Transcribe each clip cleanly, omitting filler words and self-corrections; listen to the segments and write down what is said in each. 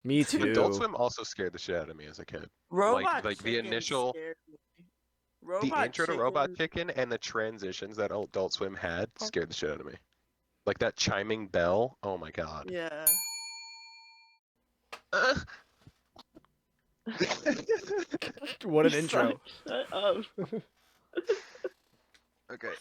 Me Adult too. Swim also scared the shit out of me as a kid. Robot Like the Chicken initial, scared me. the Robot intro to Robot Chicken. Chicken and the transitions that Adult Swim had scared the shit out of me. Like that chiming bell. Oh my god. Yeah. What an You intro. suck. Shut up. Okay.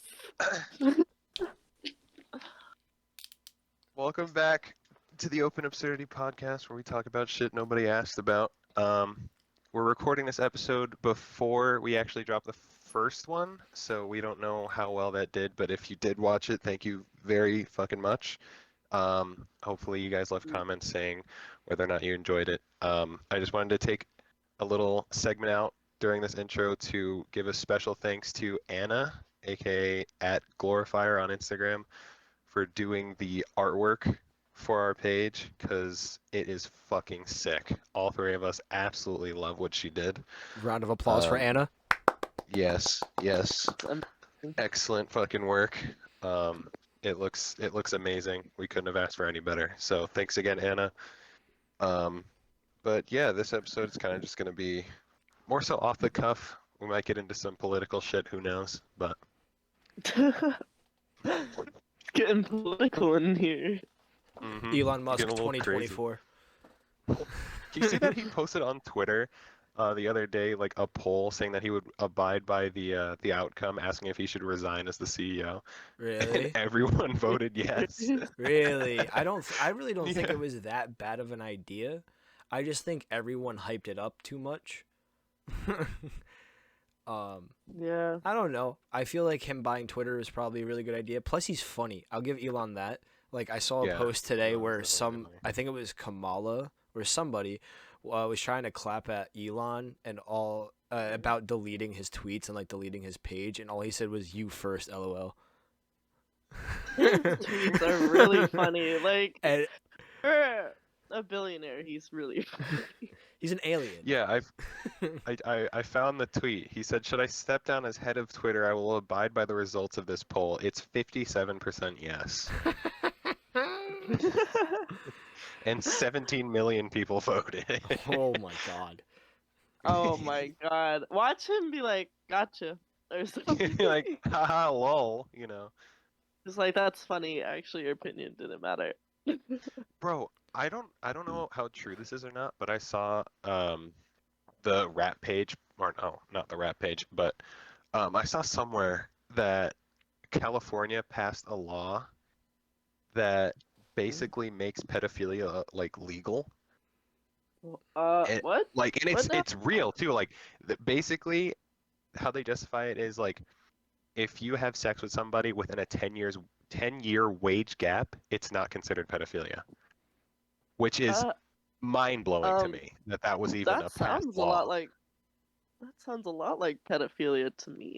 Welcome back to the Open Absurdity podcast where we talk about shit nobody asked about. We're recording this episode before we actually drop the first one, so we don't know how well that did, but if you did watch it, thank you very fucking much. Hopefully you guys left comments saying whether or not you enjoyed it. I just wanted to take a little segment out during this intro to give a special thanks to Anna, aka @Glorifier on Instagram, for doing the artwork for our page because it is fucking sick. All three of us absolutely love what she did. Round of applause for Anna. Yes, excellent fucking work. It looks amazing. We couldn't have asked for any better. So thanks again, Anna. But yeah, this episode is kind of just gonna be more so off the cuff. We might get into some political shit. Who knows? But Getting political in here. Elon Musk getting a little crazy. 2024. You see that he posted on Twitter the other day, like a poll saying that he would abide by the outcome, asking if he should resign as the CEO. Really? And everyone voted yes. Really? I really don't think Yeah. it was that bad of an idea. I just think everyone hyped it up too much. Yeah. I don't know. I feel like him buying Twitter is probably a really good idea. Plus, he's funny. I'll give Elon that. Like, I saw a Yeah, post today Elon's where definitely funny. I think it was Kamala or somebody was trying to clap at Elon and all about deleting his tweets and like deleting his page, and all he said was "you first, lol." His tweets are really funny. Like, And for a billionaire, he's really funny. he's an alien. Yeah, I found the tweet. He said, "Should I step down as head of Twitter? I will abide by the results of this poll. It's 57% yes, and 17 million people voted." Oh my god. Oh my god. Watch him be like, gotcha. Or something. You're like, haha, lol, you know. It's like, that's funny. Actually, your opinion didn't matter. Bro, I don't know how true this is or not, but I saw the rap page, or no, not the rap page, but I saw somewhere that California passed a law that basically makes pedophilia like legal. And, What? like, and What now? it's real too. Like, basically, how they justify it is like, if you have sex with somebody within a 10-year wage gap, it's not considered pedophilia, which is Uh, mind-blowing to me that was even a that passed sounds a law. lot like. That sounds a lot like pedophilia to me.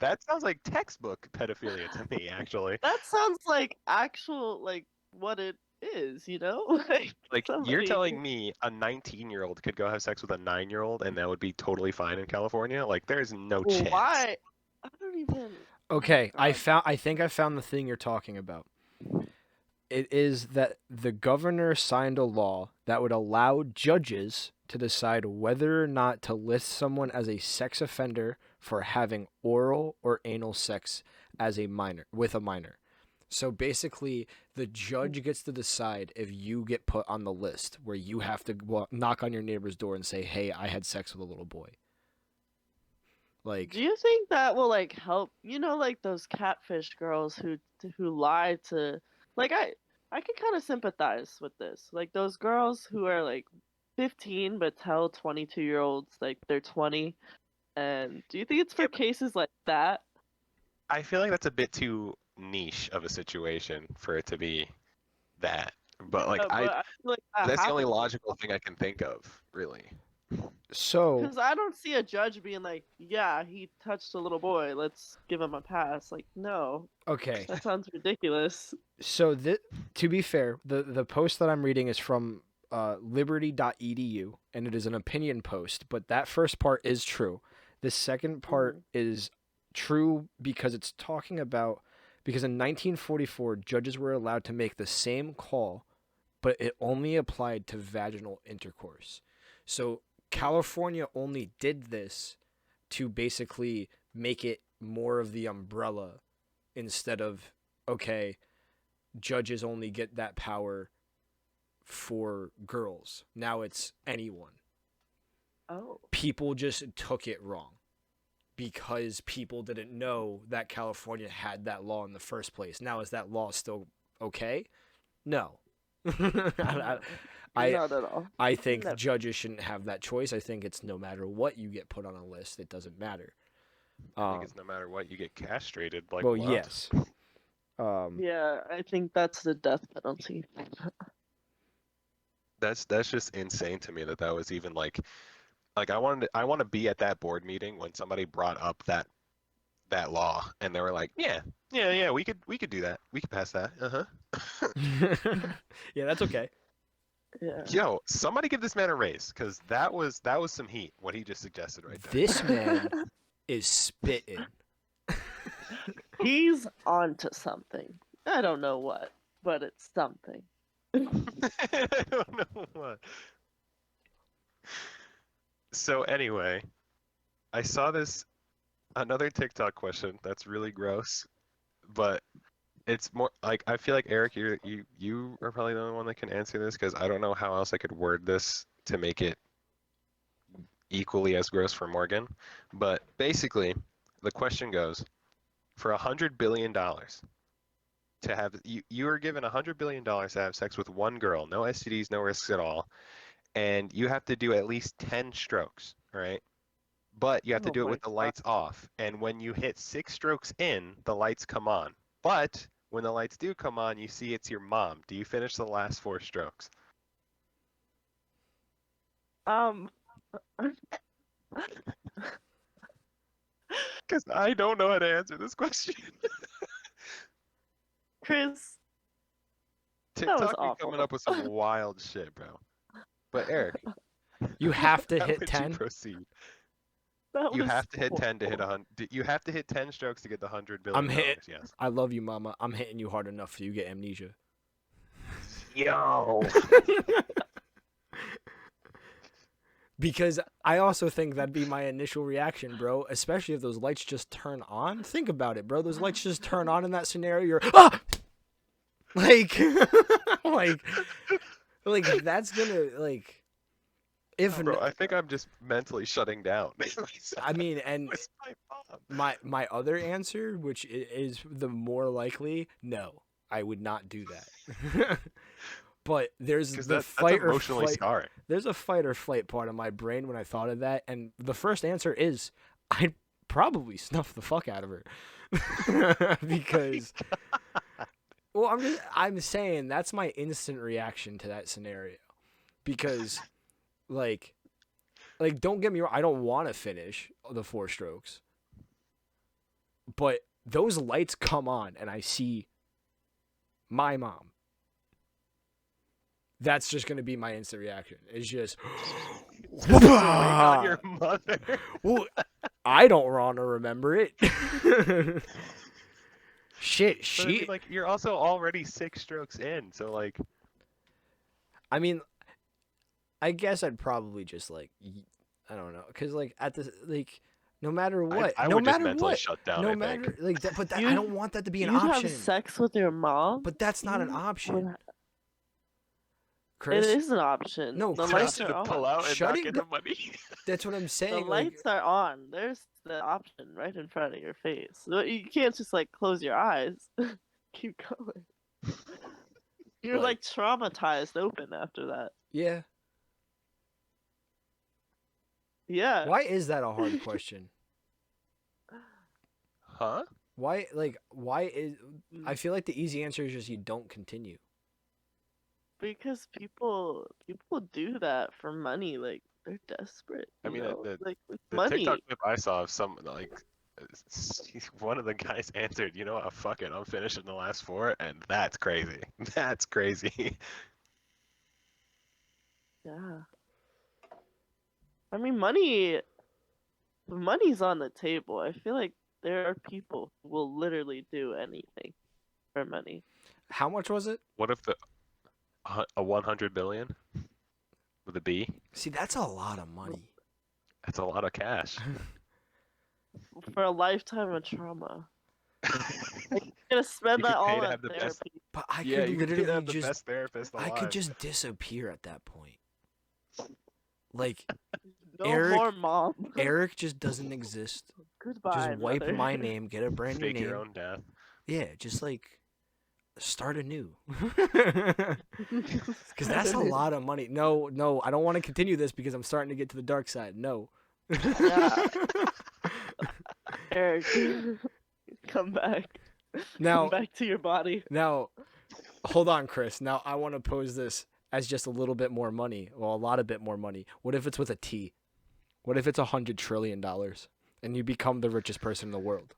That sounds like textbook pedophilia to me, actually. That sounds like actual, like, what it is, you know? Like, you're somebody- telling me a 19-year-old could go have sex with a 9-year-old and that would be totally fine in California? Like, there's no chance. Why? I don't even. Okay, I God. think I found the thing you're talking about. It is that the governor signed a law that would allow judges to decide whether or not to list someone as a sex offender for having oral or anal sex as a minor with a minor. So basically, the judge gets to decide if you get put on the list where you have to knock on your neighbor's door and say, "Hey, I had sex with a little boy." Like, Do you think that will like help? You know, like those catfish girls who lie to, like I could kind of sympathize with this. Like those girls who are like 15 but tell 22-year-olds like they're 20. And do you think it's for Yep. cases like that? I feel like that's a bit too niche of a situation for it to be that. But like, But I feel like that's the only happens. logical thing I can think of, really. so Because I don't see a judge being like, yeah, he touched a little boy, let's give him a pass. Like, no, okay. that sounds ridiculous. So to be fair, the post that I'm reading is from liberty.edu, and it is an opinion post, but that first part is true. The second part is true because it's talking about, because in 1944, judges were allowed to make the same call, but it only applied to vaginal intercourse. So California only did this to basically make it more of the umbrella instead of, okay, judges only get that power for girls. Now it's anyone. Oh. People just took it wrong because people didn't know that California had that law in the first place. Now, is that law still okay? No. No, I not at all. I think Never. judges shouldn't have that choice. I think it's no matter what you get put on a list, it doesn't matter. I think it's no matter what, you get castrated. Like, well, what? yes. Yeah, I think that's the death penalty. That's just insane to me that was even like I want to be at that board meeting when somebody brought up that law and they were like, yeah, we could do that. We could pass that. Yeah, that's okay. Yeah. Yo, somebody give this man a raise, because that was some heat, what he just suggested right there. This man is spitting. He's onto something. I don't know what, but it's something. I don't know what. So anyway, I saw another TikTok question that's really gross, but it's more like, I feel like, Eric, you are probably the only one that can answer this, because I don't know how else I could word this to make it equally as gross for Morgan. But basically, the question goes, for $100 billion to have, you are given $100 billion to have sex with one girl, no STDs, no risks at all, and you have to do at least 10 strokes, all right? But you have to Oh do it my with the God. lights off, and when you hit 6 strokes in, the lights come on. But when the lights do come on, you see it's your mom. Do you finish the last 4 strokes? Because I don't know how to answer this question. Chris, that was TikTok be awful. coming up with some wild shit, bro. But Eric, You have to how hit would 10. you proceed? That You was have to hit 10 to hit awful. 100. You have to hit 10 strokes to get the $100 billion. I'm hit. Yes. I love you, mama. I'm hitting you hard enough so you get amnesia. Yo. Because I also think that'd be my initial reaction, bro. Especially if those lights just turn on. Think about it, bro. Those lights just turn on in that scenario. You're like, like that's gonna like. If Bro, I think I'm just mentally shutting down. I mean, and Where's my mom? my other answer, which is the more likely, no, I would not do that. But there's 'Cause the that's fight or emotionally flight. scarring. There's a fight or flight part of my brain when I thought of that, and the first answer is I'd probably snuff the fuck out of her because. Well, I'm saying that's my instant reaction to that scenario, because, like don't get me wrong, I don't want to finish the 4 strokes, but those lights come on and I see my mom. That's just gonna be my instant reaction. It's just, On your mother. well, I don't want to remember it. Shit, But I mean, like, you're also already 6 strokes in, so like. I mean, I guess I'd probably just I don't know, cause at the no matter what, I no would just matter mentally what, shut down. no I matter think. that, but I You'd- don't want that to be an You'd option. have sex with your mom? But that's not an You option, would- Chris. It is an option. No, the Chris, lights To are pull on. out and Shut not it get go- the money. That's what I'm The saying. lights are on. There's the option right in front of your face. You can't just close your eyes. Keep going. You're Like- traumatized open after that. Yeah. Yeah. Why is that a hard question? Huh? Why is I feel like the easy answer is just you don't continue. Because people do that for money. They're desperate. I mean, with the money. TikTok clip I saw of some one of the guys answered, you know what, fuck it, I'm finishing the last 4, and that's crazy. That's crazy. Yeah. I mean, money's on the table. I feel like there are people who will literally do anything for money. How much was it? What if A 100 billion with a B. See, that's a lot of money. That's a lot of cash. For a lifetime of trauma. You're gonna spend You that could pay all to on have the best. therapy. But I Yeah, could you could pay to literally have the just, best therapist alive. I could just disappear at that point. Like, No Eric- more mom. Eric just doesn't exist. Goodbye, Just wipe mother. my name, get a brand new Fake your name. own death. Yeah, just like start anew. Because that's a lot of money. No, I don't want to continue this because I'm starting to get to the dark side. No. Yeah. Eric, come back. Now, Come back to your body. now, hold on, Chris. Now I want to pose this as just a little bit more money. Well, a lot of bit more money. What if it's with a T? What if it's $100 trillion and you become the richest person in the world?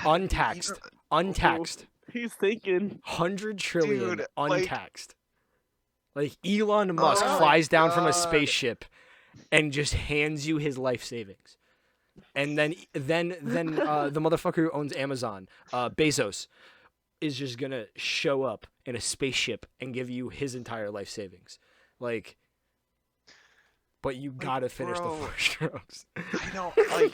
Untaxed. Untaxed. He's thinking. 100 trillion Dude, like- untaxed. Like Elon Musk Oh my flies down from a God. spaceship and just hands you his life savings. And then the motherfucker who owns Amazon, Bezos, is just gonna show up in a spaceship and give you his entire life savings. Like, but you gotta finish the bro. 4 strokes. I don't like.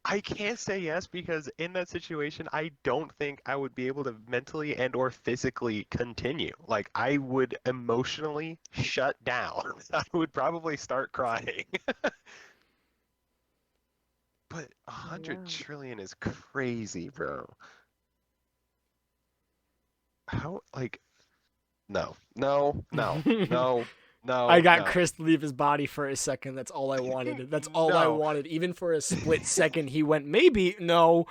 I can't say yes because in that situation, I don't think I would be able to mentally and or physically continue. Like I would emotionally shut down. I would probably start crying. But 100 Yeah. trillion is crazy, bro. How like? No, no, no, no. No, I got no. Chris to leave his body for a second. That's all I wanted. That's all I No. wanted. Even for a split second, he went, maybe. No.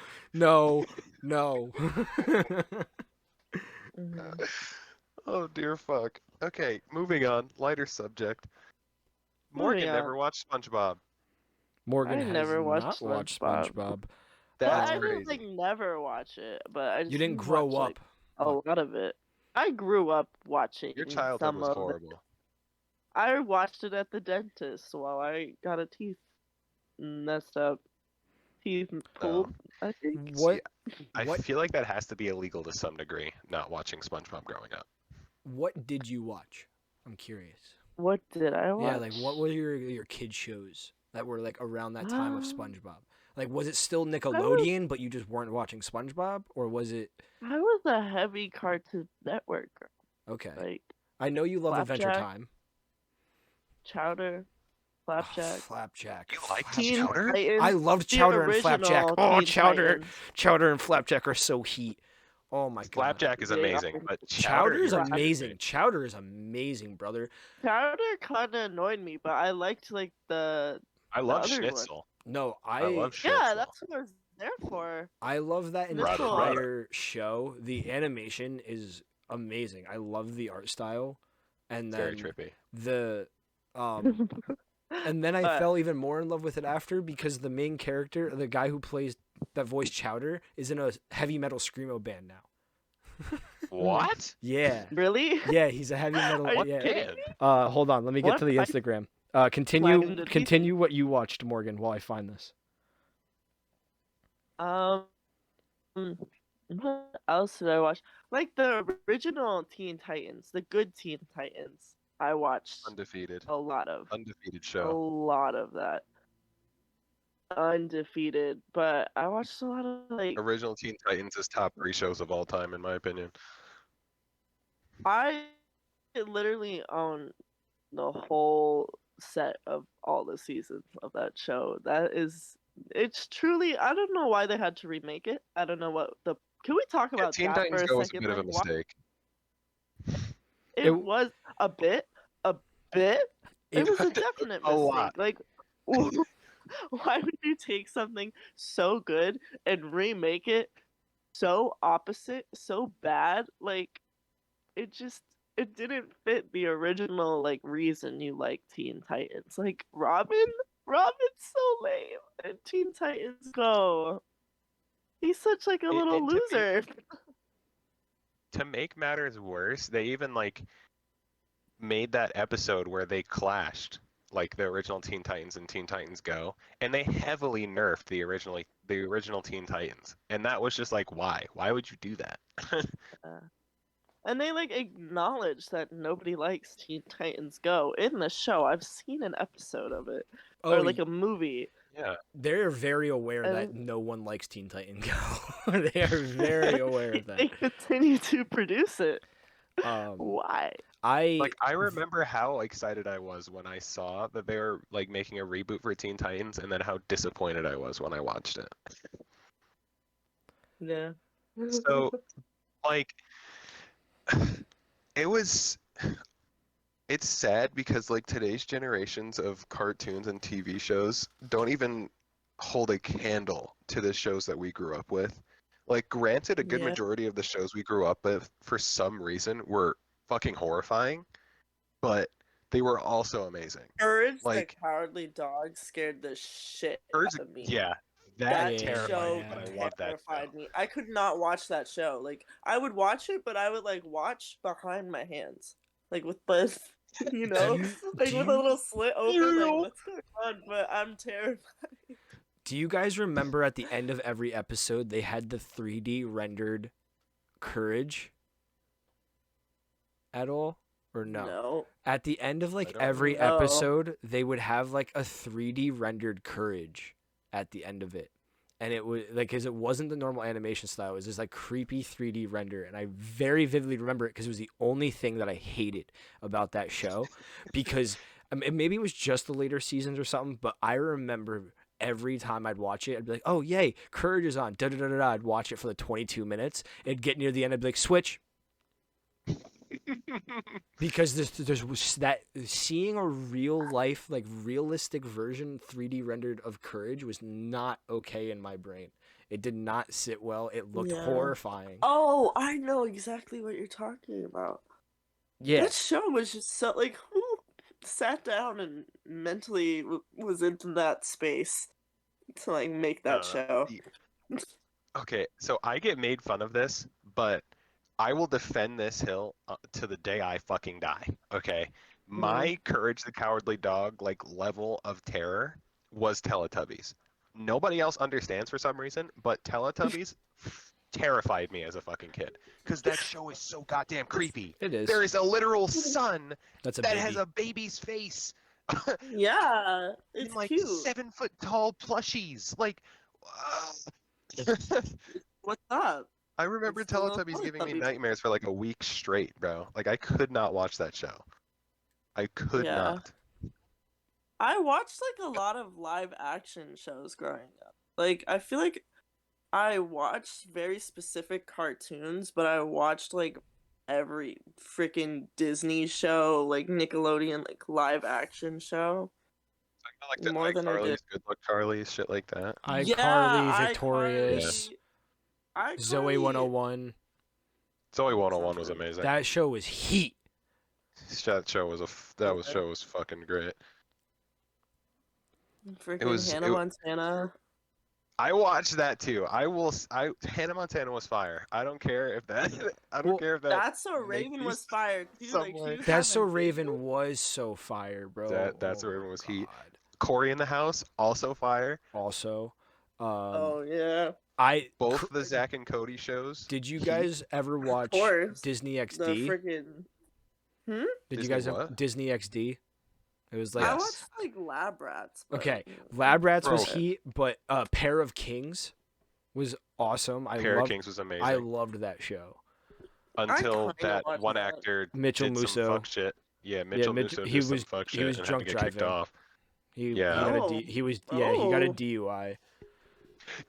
Oh dear fuck. Okay, moving on. Lighter subject. Morgan Moving never watched SpongeBob. Morgan I has never not watched watched SpongeBob. SpongeBob. Well, That's I crazy. didn't like never watch it, but I just You didn't grow watch, up. like, a lot of it. I grew up watching Your childhood some was of it. horrible. I watched it at the dentist while I got a teeth messed up. Teeth pulled, I think. What I What- feel like that has to be illegal to some degree, not watching SpongeBob growing up. What did you watch? I'm curious. What did I watch? Yeah, like what were your kid shows that were like around that time of SpongeBob? Like was it still Nickelodeon, but you just weren't watching SpongeBob, or was it? I was a heavy Cartoon Network girl. Okay, Like I know you love Adventure Flapjack, Time. Chowder, Oh, Flapjack. Flapjack. You liked Teen Chowder? Titans, I loved the Chowder and Flapjack. original Oh, Teen Chowder, Titans. Chowder and Flapjack are so heat. Oh my god. Flapjack is They amazing, are- but Chowder is you're amazing. right. Chowder is amazing, brother. Chowder kind of annoyed me, but I liked like the. I love other one. Schnitzel. No, I love Schnitzel. Yeah, that's what I was there for. I love that Schnitzel. entire show. The animation is amazing. I love the art style, and It's very then trippy. the and then I But- fell even more in love with it after because the main character, the guy who plays that voice Chowder, is in a heavy metal screamo band now. What? Yeah, Really? yeah, he's a heavy metal. Are you Yeah. kidding? Kid. Hold on, let me get What? to the I- Instagram. Flag Continue him to continue what you watched, Morgan, while I find this. What else did I watch? Like the original Teen Titans, the good Teen Titans. I watched Undefeated. a lot of. Undefeated A show. lot of that. Undefeated, but I watched a lot of like Original Teen Titans is top 3 shows of all time, in my opinion. I literally own the whole set of all the seasons of that show. It's truly, I don't know why they had to remake it. I don't know what the. Can we talk Yeah, about Teen that Titans for a Go was a second? bit of a Like, why- mistake. It It- was a bit. It was a definite a mistake. lot. Like, why would you take something so good and remake it so opposite, so bad? Like, it didn't fit the original like reason you like Teen Titans. Like Robin's so lame, and Teen Titans Go. He's such like a little and to me- loser. To make matters worse, they even like made that episode where they clashed like the original Teen Titans and Teen Titans Go, and they heavily nerfed the original Teen Titans, and that was just like, why? Why would you do that? Uh, and they like acknowledge that nobody likes Teen Titans Go in the show. I've seen an episode of it, or like a movie. Yeah. They're very aware that no one likes Teen Titan Go. They are very aware of They that. continue to produce it. Um, Why? I remember how excited I was when I saw that they were like making a reboot for Teen Titans, and then how disappointed I was when I watched it. Yeah. So, like, it's sad because like today's generations of cartoons and TV shows don't even hold a candle to the shows that we grew up with. Like, granted, a good Yeah. majority of the shows we grew up with, for some reason, were fucking horrifying, but they were also amazing. Courage Like, the Cowardly Dog scared the shit Courage, out of me. yeah, That terrified show me, but I love that terrified show. me. I could not watch that show. Like, I would watch it, but I would like watch behind my hands, like with both, you know, like with a little slit open. Like, what's going on? But I'm terrified. Do you guys remember at the end of every episode they had the 3D rendered Courage at all? Or no? At the end of like every episode, they would have like a 3D rendered Courage at the end of it. And it would like, because it wasn't the normal animation style, it was this like creepy 3D render. And I very vividly remember it because it was the only thing that I hated about that show. Because maybe it was just the later seasons or something, but I remember every time I'd watch it, I'd be like, oh, yay, Courage is on. Da da da da. I'd watch it for the 22 minutes. It'd get near the end, I'd be like, switch. Because there's that seeing a real life, like realistic version 3D rendered of Courage was not okay in my brain. It did not sit well. It looked horrifying. Oh, I know exactly what you're talking about. Yeah. That show was just so like, who sat down and mentally was into that space to like make that show? Okay, so I get made fun of this, but I will defend this hill to the day I fucking die. Okay, my Courage the Cowardly Dog like level of terror was Teletubbies. Nobody else understands for some reason, but Teletubbies terrified me as a fucking kid because that show is so goddamn creepy. It is. There is a literal sun that has a baby's face. Yeah, it's like cute. 7 foot tall plushies. Like, what's up? I remember Teletubbies giving me nightmares for like a week straight, bro. Like, I could not watch that show. I could not. I watched like a lot of live action shows growing up. Like, I feel like I watched very specific cartoons, but I watched like every freaking Disney show, like Nickelodeon, like live action show. Like more than I did. Good Luck Charlie, shit like that. iCarly, Victorious. iCarly. Zoe 101. Zoe 101 was amazing. That show was heat. That show was fucking great. Freaking Hannah Montana. I watched that too. Hannah Montana was fire. I don't care if that. That's So Raven was fire too. Like, That's So Raven was so fire, bro. That's So Raven was heat. Corey in the House also fire. Also. Oh yeah. Both the Zach and Cody shows. Did you guys ever watch Disney XD? The freaking. Did you guys have Disney XD? It was like I watched like Lab Rats. Okay, Lab Rats was heat, but Pair of Kings was awesome. Pair of Kings was amazing. I loved that show. Until that one actor Mitchell did Musso. Some fuck shit. Yeah, Mitchell Musso did some fuck shit. He was drunk driving. He got a DUI.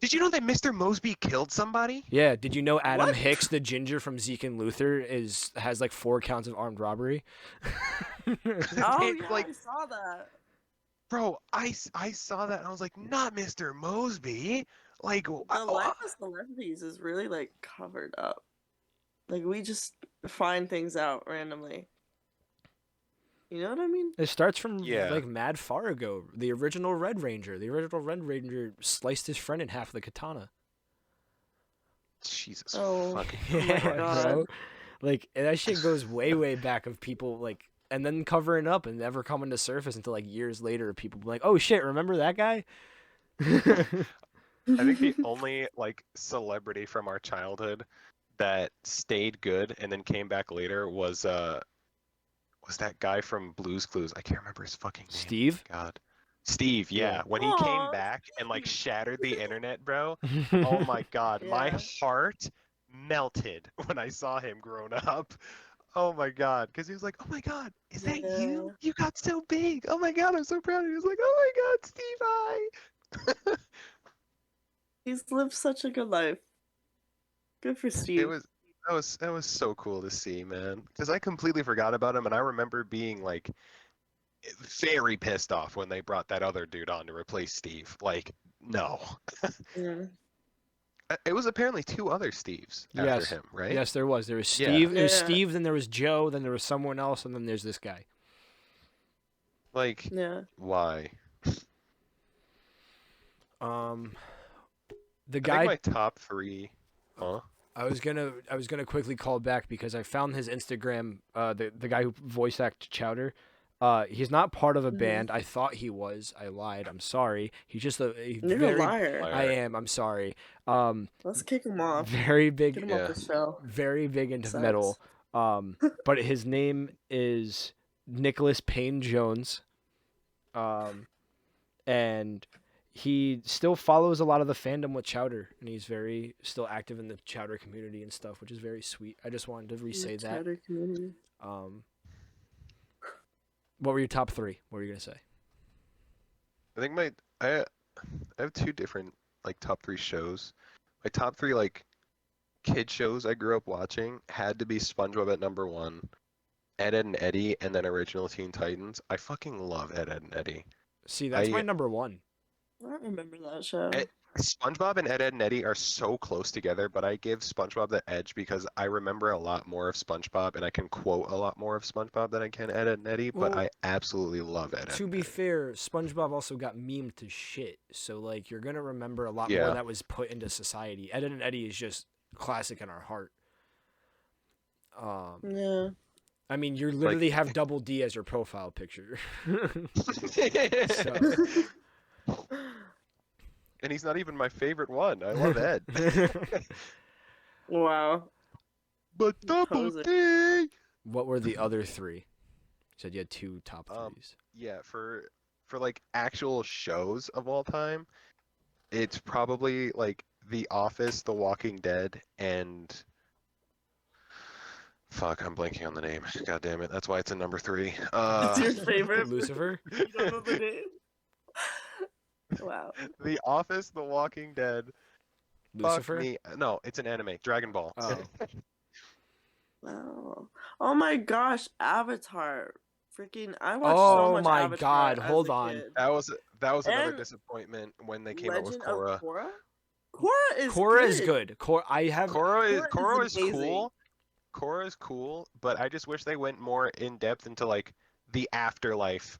Did you know that Mr. Mosby killed somebody? Yeah. Did you know Adam Hicks, the ginger from Zeke and Luther, has like 4 counts of armed robbery? Oh yeah, I saw that. Bro, I saw that and I was like, not Mr. Mosby. Like, the life of celebrities is really like covered up. Like, we just find things out randomly. You know what I mean? It starts from like Mad Fargo, the original Red Ranger. The original Red Ranger sliced his friend in half with a katana. Jesus fucking yeah, bro. Like, and that shit goes way back of people like and then covering up and never coming to surface until like years later. People be like, "Oh shit, remember that guy?" I think the only like celebrity from our childhood that stayed good and then came back later was that guy from Blue's Clues. I can't remember his fucking name. Steve. Oh my God. Steve, yeah. Yeah. When he came Aw, back and like Steve. shattered the internet, bro. Oh my God, my Yeah. heart melted when I saw him grown up. Oh my God, because he was like, "Oh my God, is that you? Yeah. You got so big. Oh my God, I'm so proud." He was like, "Oh my God, Steve, hi." He's lived such a good life. Good for It Steve. was that was so cool to see, man. Because I completely forgot about him, and I remember being like very pissed off when they brought that other dude on to replace Steve. Like, no. Yeah. It was apparently two other Steves after Yes. him, right? Yes, there was. There was Yeah. Steve. It was Yeah. Steve. Then there was Joe. Then there was someone else. And then there's this guy. Like, Yeah. why? The I think guy. my top three. Huh? I was gonna quickly call back because I found his Instagram. The guy who voice acted Chowder. He's not part of a Mhm. band. I thought he was. I lied. I'm sorry. He's just a You're a very. liar. Liar. I am. I'm sorry. Let's kick him off. Very Get big. him Yeah. off the show. Very big into Sucks. metal. But his name is Nicholas Payne Jones. And he still follows a lot of the fandom with Chowder, and he's very still active in the Chowder community and stuff, which is very sweet. I just wanted to re-say that. Chatter community. What were your top three? What were you gonna say? I think I have two different like top three shows. My top three like kid shows I grew up watching had to be SpongeBob at number one, Ed, Ed and Eddie, and then original Teen Titans. I fucking love Ed, Ed and Eddie. See, that's my I number one. I don't remember that show. SpongeBob and Ed, Ed and Eddie are so close together, but I give SpongeBob the edge because I remember a lot more of SpongeBob and I can quote a lot more of SpongeBob than I can Ed, Ed and Eddie. But Well, I absolutely love Ed, Ed To and be Eddie. fair, SpongeBob also got memed to shit, so like you're gonna remember a lot Yeah. more that was put into society. Ed and Eddie is just classic in our heart. Yeah. I mean, you literally have Double D as your profile picture. So. And he's not even my favorite one. I love Ed. Wow. But Double D. What were the other three? You said you had two top threes. Yeah, for like actual shows of all time, it's probably like The Office, The Walking Dead, and fuck, I'm blanking on the name. God damn it, that's why it's in number three. That's your favorite? Lucifer? You don't know the name? Wow. The Office, The Walking Dead. Lucifer? Fuck me. No, it's an anime. Dragon Ball. Oh. Wow. Oh my gosh, Avatar. Freaking I watched Oh so much my Avatar God, as hold a on. kid. That was another And disappointment when they came out with Legend Korra. of Korra? Korra is Korra good. is good. Korra Korra is amazing. cool. Korra is cool, but I just wish they went more in depth into like the afterlife,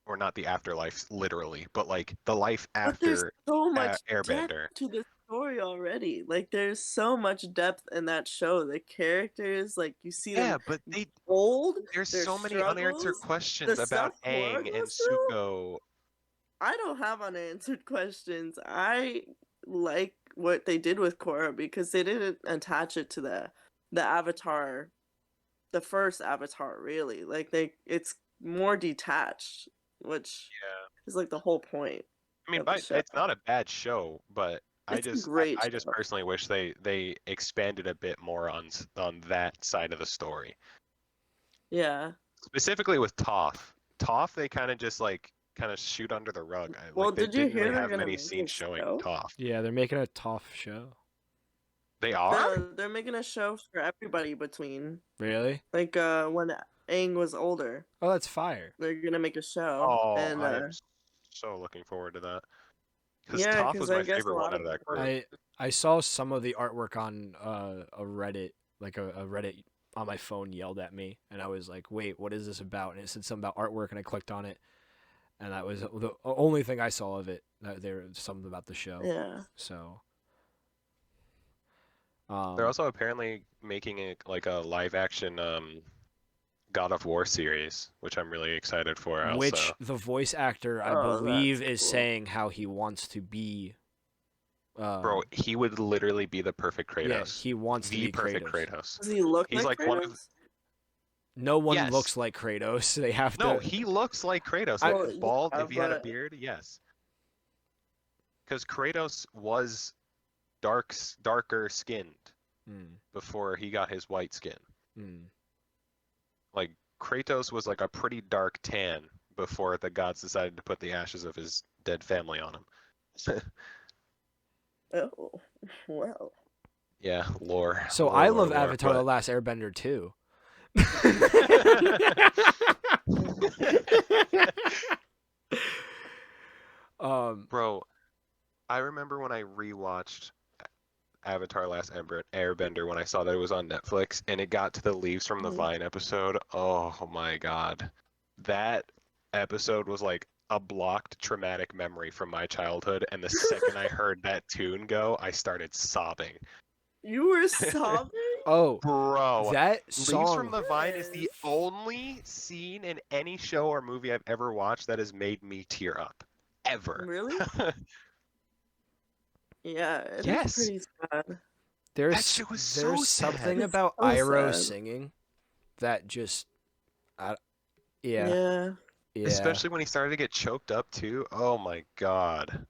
or not the afterlife literally, but like the life But there's after so much Airbender. depth to the story already. Like there's so much depth in that show. The characters, like you see them Yeah, but old. there's their so many unanswered struggles, questions the about stuff Korra Aang and goes through. Zuko. I don't have unanswered questions. I like what they did with Korra because they didn't attach it to the Avatar, the first Avatar. Really, like it's more detached, which Yeah. is like the whole point. I mean, of the show. it's not a bad show, but It's a great I just show. personally wish they expanded a bit more on that side of the story. Yeah. Specifically with Toph. Toph, they kind of just shoot under the rug. Well, They did you didn't hear really they're have gonna many make scenes a showing show? Toph. Yeah, they're making a tough show. They are? They're making a show for everybody between Really? like when Aang was older. Oh, that's fire. They're gonna make a show. Oh, and I am so looking forward to that. Because yeah, Toph 'cause was I my guess a favorite lot one out of of that people- group. I saw some of the artwork on a Reddit, like a Reddit on my phone yelled at me, and I was like, "Wait, what is this about?" And it said something about artwork, and I clicked on it, and that was the only thing I saw of it. That there was something about the show. Yeah. So. They're also apparently making it like a live action God of War series, which I'm really excited for. Which Also, the voice actor, I Oh, believe, that's is cool. saying how he wants to be. bro, he would literally be the perfect Kratos. Yeah, he wants to The be perfect Kratos. Kratos. Does he look He's like like one of Kratos? No one Yes. looks like Kratos. They have No, to. he looks like Kratos. I- Like Well, bald. yeah, If he had a but- beard, yes. Because Kratos was darker skinned Mm, before he got his white skin. mm. Like Kratos was like a pretty dark tan before the gods decided to put the ashes of his dead family on him. Oh, well. Yeah, lore. So Lore, I lore, love lore, Avatar: The but- Last Airbender too. Bro, I remember when I rewatched Avatar: Last Airbender when I saw that it was on Netflix and it got to the Leaves from the Mhm. Vine episode. Oh my God. That episode was like a blocked traumatic memory from my childhood, and the second I heard that tune go, I started sobbing. You were sobbing? Oh, Bro, that Leaves from song. the Vine is the Yes. only scene in any show or movie I've ever watched that has made me tear up. Ever. Really? Yeah, it is Yes. pretty sad. There's shit was so there's sad. something It's about so Iroh sad. singing that just, yeah, Yeah. yeah. Especially when he started to get choked up too. Oh my God.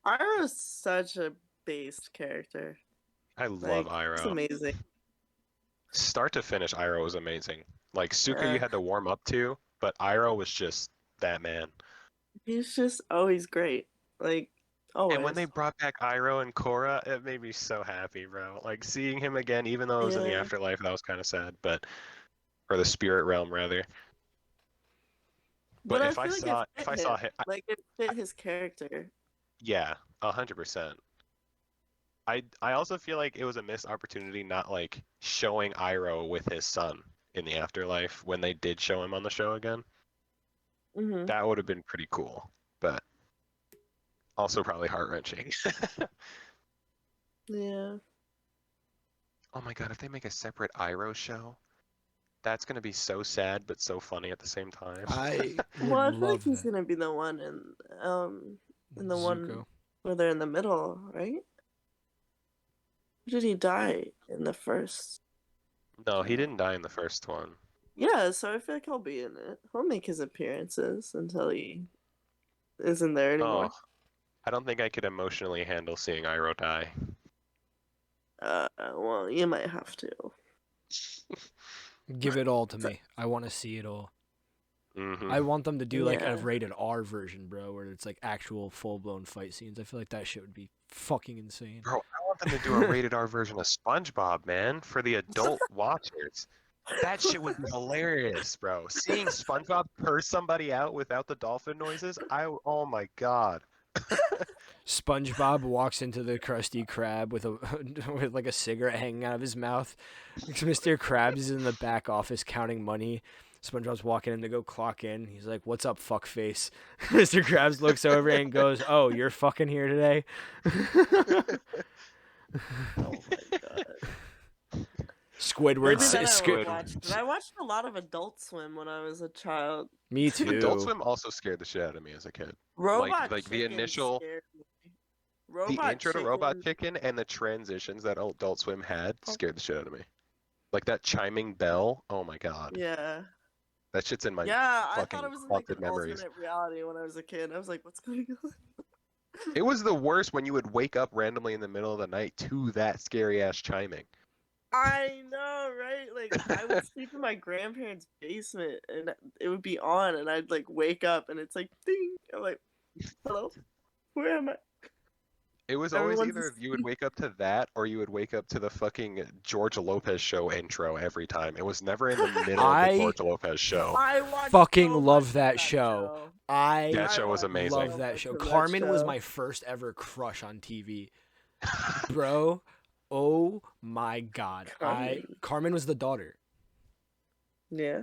Iroh's such a based character. I love Like, it's Iroh. amazing. Start to finish, Iroh was amazing. Like Suka Yeah. you had to warm up to, but Iroh was just that man. He's just always great. Like, always. And when they brought back Iroh and Korra, it made me so happy, bro. Like seeing him again, even though it was in the Yeah. afterlife, that was kind of sad, but or the spirit realm rather. But if I feel saw it if fit I saw him. him, Like, it fit his character. yeah, 100%. I also feel like it was a missed opportunity not like showing Iroh with his son in the afterlife when they did show him on the show again. Hmm. That would have been pretty cool, but also probably heart-wrenching. Yeah. Oh my God, if they make a separate Iroh show, that's gonna be so sad but so funny at the same time. I would Well, I feel like love he's that. gonna be the one in the one Zuko. where they're in the middle, right? Or did he die in the first? No, he didn't die in the first one. Yeah, so I feel like he'll be in it. He'll make his appearances until he isn't there anymore. Oh, I don't think I could emotionally handle seeing Iroh die. Well, you might have to. Give it all to me. I want to see it all. Hmm. I want them to do like a Yeah. rated R version, bro, where it's like actual full blown fight scenes. I feel like that shit would be fucking insane. Bro, I want them to do a rated R version of SpongeBob, man, for the adult watchers. That shit would be hilarious, bro. Seeing SpongeBob curse somebody out without the dolphin noises, oh my God. SpongeBob walks into the Krusty Krab with a with like a cigarette hanging out of his mouth. Mr. Krabs is in the back office counting money. SpongeBob's walking in to go clock in. He's like, "What's up, fuckface?" Mr. Krabs looks over and goes, "Oh, you're fucking here today." Oh my god. Squidward. Maybe that I Squid- would watch. But I watched a lot of Adult Swim when I was a child. Me too. Adult Swim also scared the shit out of me as a kid. Robot like the Chicken initial- scared me. The Robot intro Chicken, to Robot Chicken and the transitions that Adult Swim had scared the shit out of me. Like that chiming bell, oh my God. Yeah. That shit's in my Yeah, I fucking thought it was like haunted an memories. alternate reality when I was a kid. I was like, what's going on? It was the worst when you would wake up randomly in the middle of the night to that scary ass chiming. I know, right? Like, I would sleep in my grandparents' basement and it would be on, and I'd like wake up and it's like, ding. I'm like, hello? Where am I? It was always Everyone's either you would asleep. wake up to that or you would wake up to the fucking George Lopez show intro every time. It was never in the middle of I- the George Lopez show. I watched Fucking so love much of that show. I That show was watched amazing. love so that much show. of Carmen was show. my first ever crush on TV. Bro, oh my God. Carmen. Carmen was the daughter. Yeah.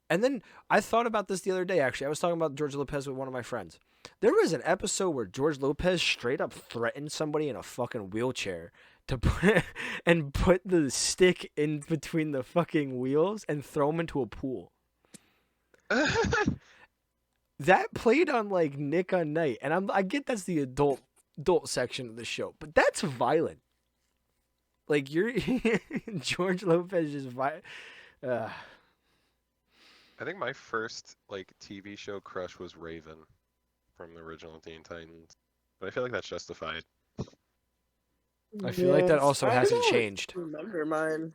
And then I thought about this the other day, actually. I was talking about George Lopez with one of my friends. There was an episode where George Lopez straight up threatened somebody in a fucking wheelchair to put the stick in between the fucking wheels and throw him into a pool. That played on like Nick on Night, and I get that's the adult section of the show, but that's violent. Like you're George Lopez is violent. I think my first like TV show crush was Raven from the original Teen Titans, but I feel like that's justified. I feel like that Yes, also I hasn't don't changed. remember mine,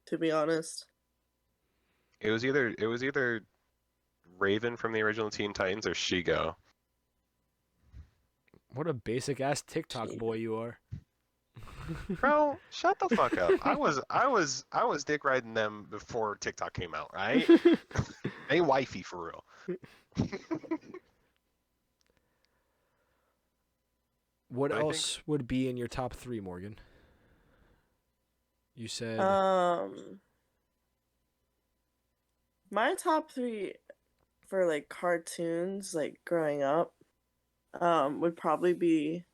to be honest. It was either Raven from the original Teen Titans or Shigo. What a basic ass TikTok boy you are. Bro, shut the fuck up. I was dick riding them before TikTok came out, right? Ain't wifey for real. What But I else would be in your top 3, Morgan? You said My top 3 for like cartoons, like growing up, would probably be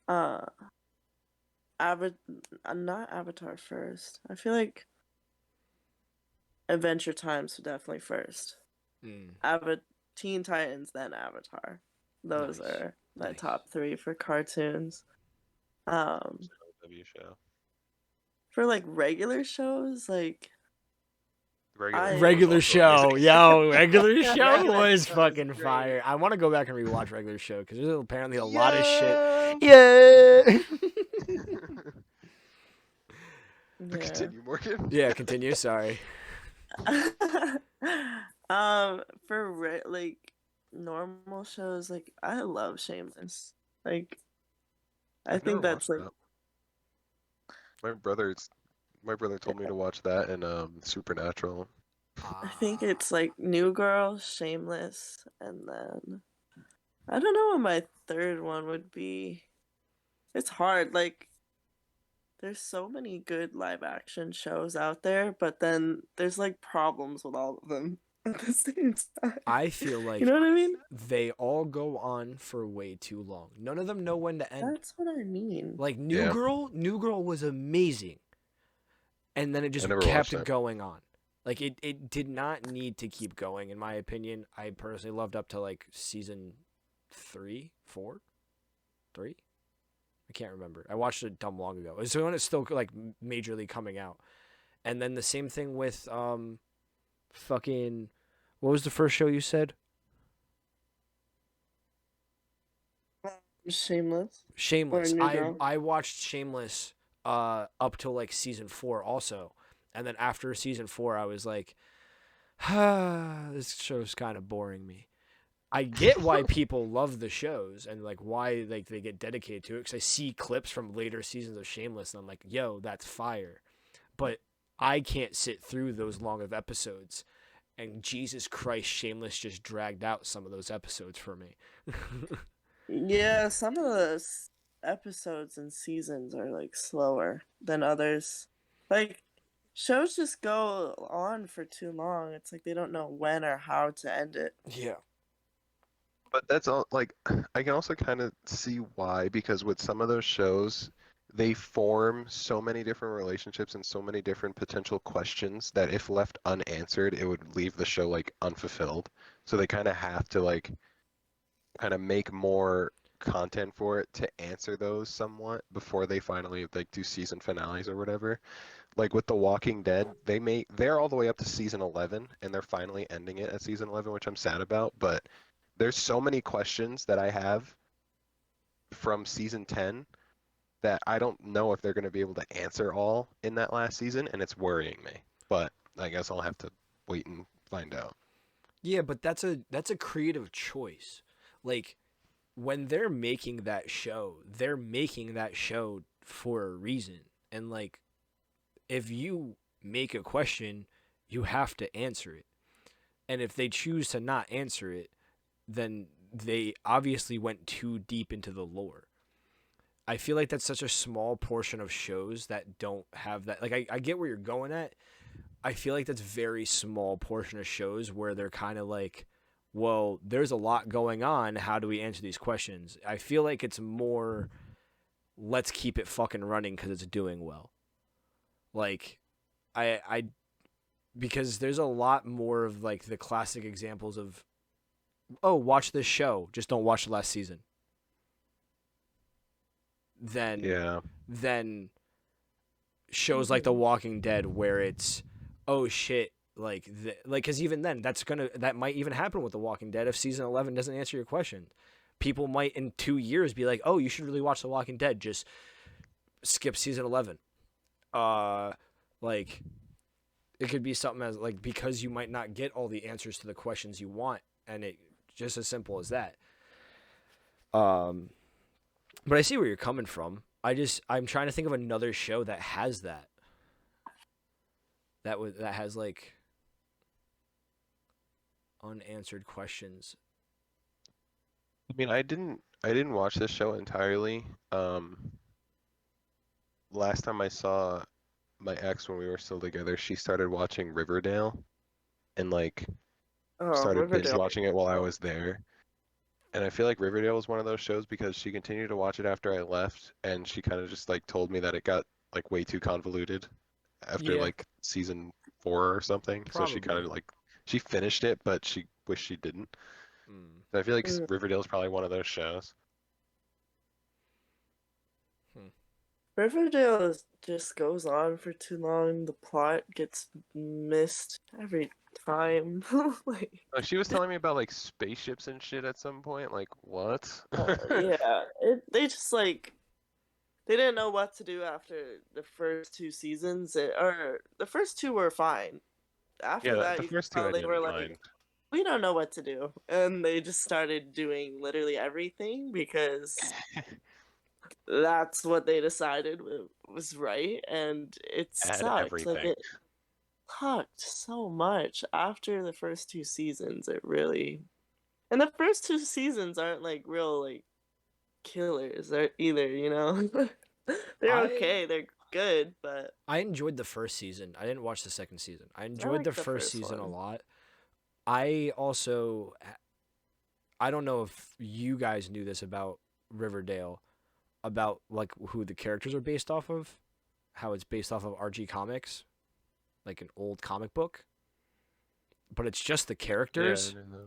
not Avatar first. I feel like Adventure Times definitely first. Teen Titans, then Avatar. Those Nice. are my Nice. top 3 for cartoons. W show. For like regular shows, like Regular was also show, amazing. yo, regular show Regular was Show is fucking great. fire. I want to go back and rewatch regular show because there's apparently a lot of shit. Yeah. Yeah. Yeah. Continue, Morgan. Yeah, continue. Sorry. For like normal shows, like I love Shameless. Like I I've think never that's watched like that. My brother told me to watch that and Supernatural. I think it's like New Girl, Shameless, and then I don't know what my third one would be. It's hard. Like there's so many good live action shows out there, but then there's like problems with all of them at the same time. I feel like You know what I mean? they all go on for way too long. None of them know when to end. That's what I mean. Like Yeah. New Girl was amazing, and then it just never kept watched it. going on. Like it did not need to keep going, in my opinion. I personally loved up to like season 3, 4, 3. I can't remember. I watched it dumb long ago. So when it's still like majorly coming out, and then the same thing with fucking, what was the first show you said? Shameless. Shameless. Or New Girl. I watched Shameless up till like season 4 also. And then after season 4 I was like, this show's kind of boring me. I get why people love the shows and like why like they get dedicated to it, because I see clips from later seasons of Shameless and I'm like, yo, that's fire. But I can't sit through those long of episodes, and Jesus Christ, Shameless just dragged out some of those episodes for me. Yeah, some of the episodes and seasons are like slower than others. Like shows just go on for too long. It's like they don't know when or how to end it. Yeah. But that's all. Like, I can also kind of see why, because with some of those shows, they form so many different relationships and so many different potential questions that if left unanswered, it would leave the show like unfulfilled. So they kind of have to like kind of make more content for it to answer those somewhat before they finally like do season finales or whatever. Like with The Walking Dead, they're all the way up to season 11 and they're finally ending it at season 11, which I'm sad about, but there's so many questions that I have from season 10 that I don't know if they're going to be able to answer all in that last season, and it's worrying me. But I guess I'll have to wait and find out. Yeah, but that's a creative choice. Like when they're making that show for a reason. And like if you make a question, you have to answer it. And if they choose to not answer it, then they obviously went too deep into the lore. I feel like that's such a small portion of shows that don't have that. Like I get where you're going at. I feel like that's very small portion of shows where they're kind of like, well, there's a lot going on. How do we answer these questions? I feel like it's more let's keep it fucking running because it's doing well. Like, because there's a lot more of like the classic examples of, oh, watch this show, just don't watch the last season. Than shows like The Walking Dead where it's, oh shit, like because even then that might even happen with The Walking Dead if season 11 doesn't answer your question. People might in 2 years be like, oh, you should really watch The Walking Dead, just skip season 11. Like, it could be something as like, because you might not get all the answers to the questions you want, and it just as simple as that. But I see where you're coming from. I'm trying to think of another show that has that. That has like unanswered questions. I mean, I didn't watch this show entirely. Last time I saw my ex when we were still together, she started watching Riverdale, and like started binge watching it while I was there. And I feel like Riverdale was one of those shows because she continued to watch it after I left, and she kind of just like told me that it got like way too convoluted after like season 4 or something. Probably. So she kind of like she finished it, but she wished she didn't. So I feel like Riverdale is probably one of those shows. Riverdale just goes on for too long. The plot gets missed every time. Like, She was telling me about like spaceships and shit at some point. Like, what? yeah, they just like they didn't know what to do after the first 2 seasons. Or the first 2 were fine. After that, the you first could 2 tell I they didn't were mind. like, we don't know what to do, and they just started doing literally everything because that's what they decided was right, and it Add sucked. everything. Like, it sucked so much after the first 2 seasons. It really, and the first 2 seasons aren't like real like killers either. You know, they're okay. They're good, but I enjoyed the first season. I didn't watch the second season. I enjoyed liked the the first first season a one. lot. I don't know if you guys knew this about Riverdale, about like who the characters are based off of, how it's based off of Archie comics, like an old comic book. But it's just the characters. Yeah, I didn't know.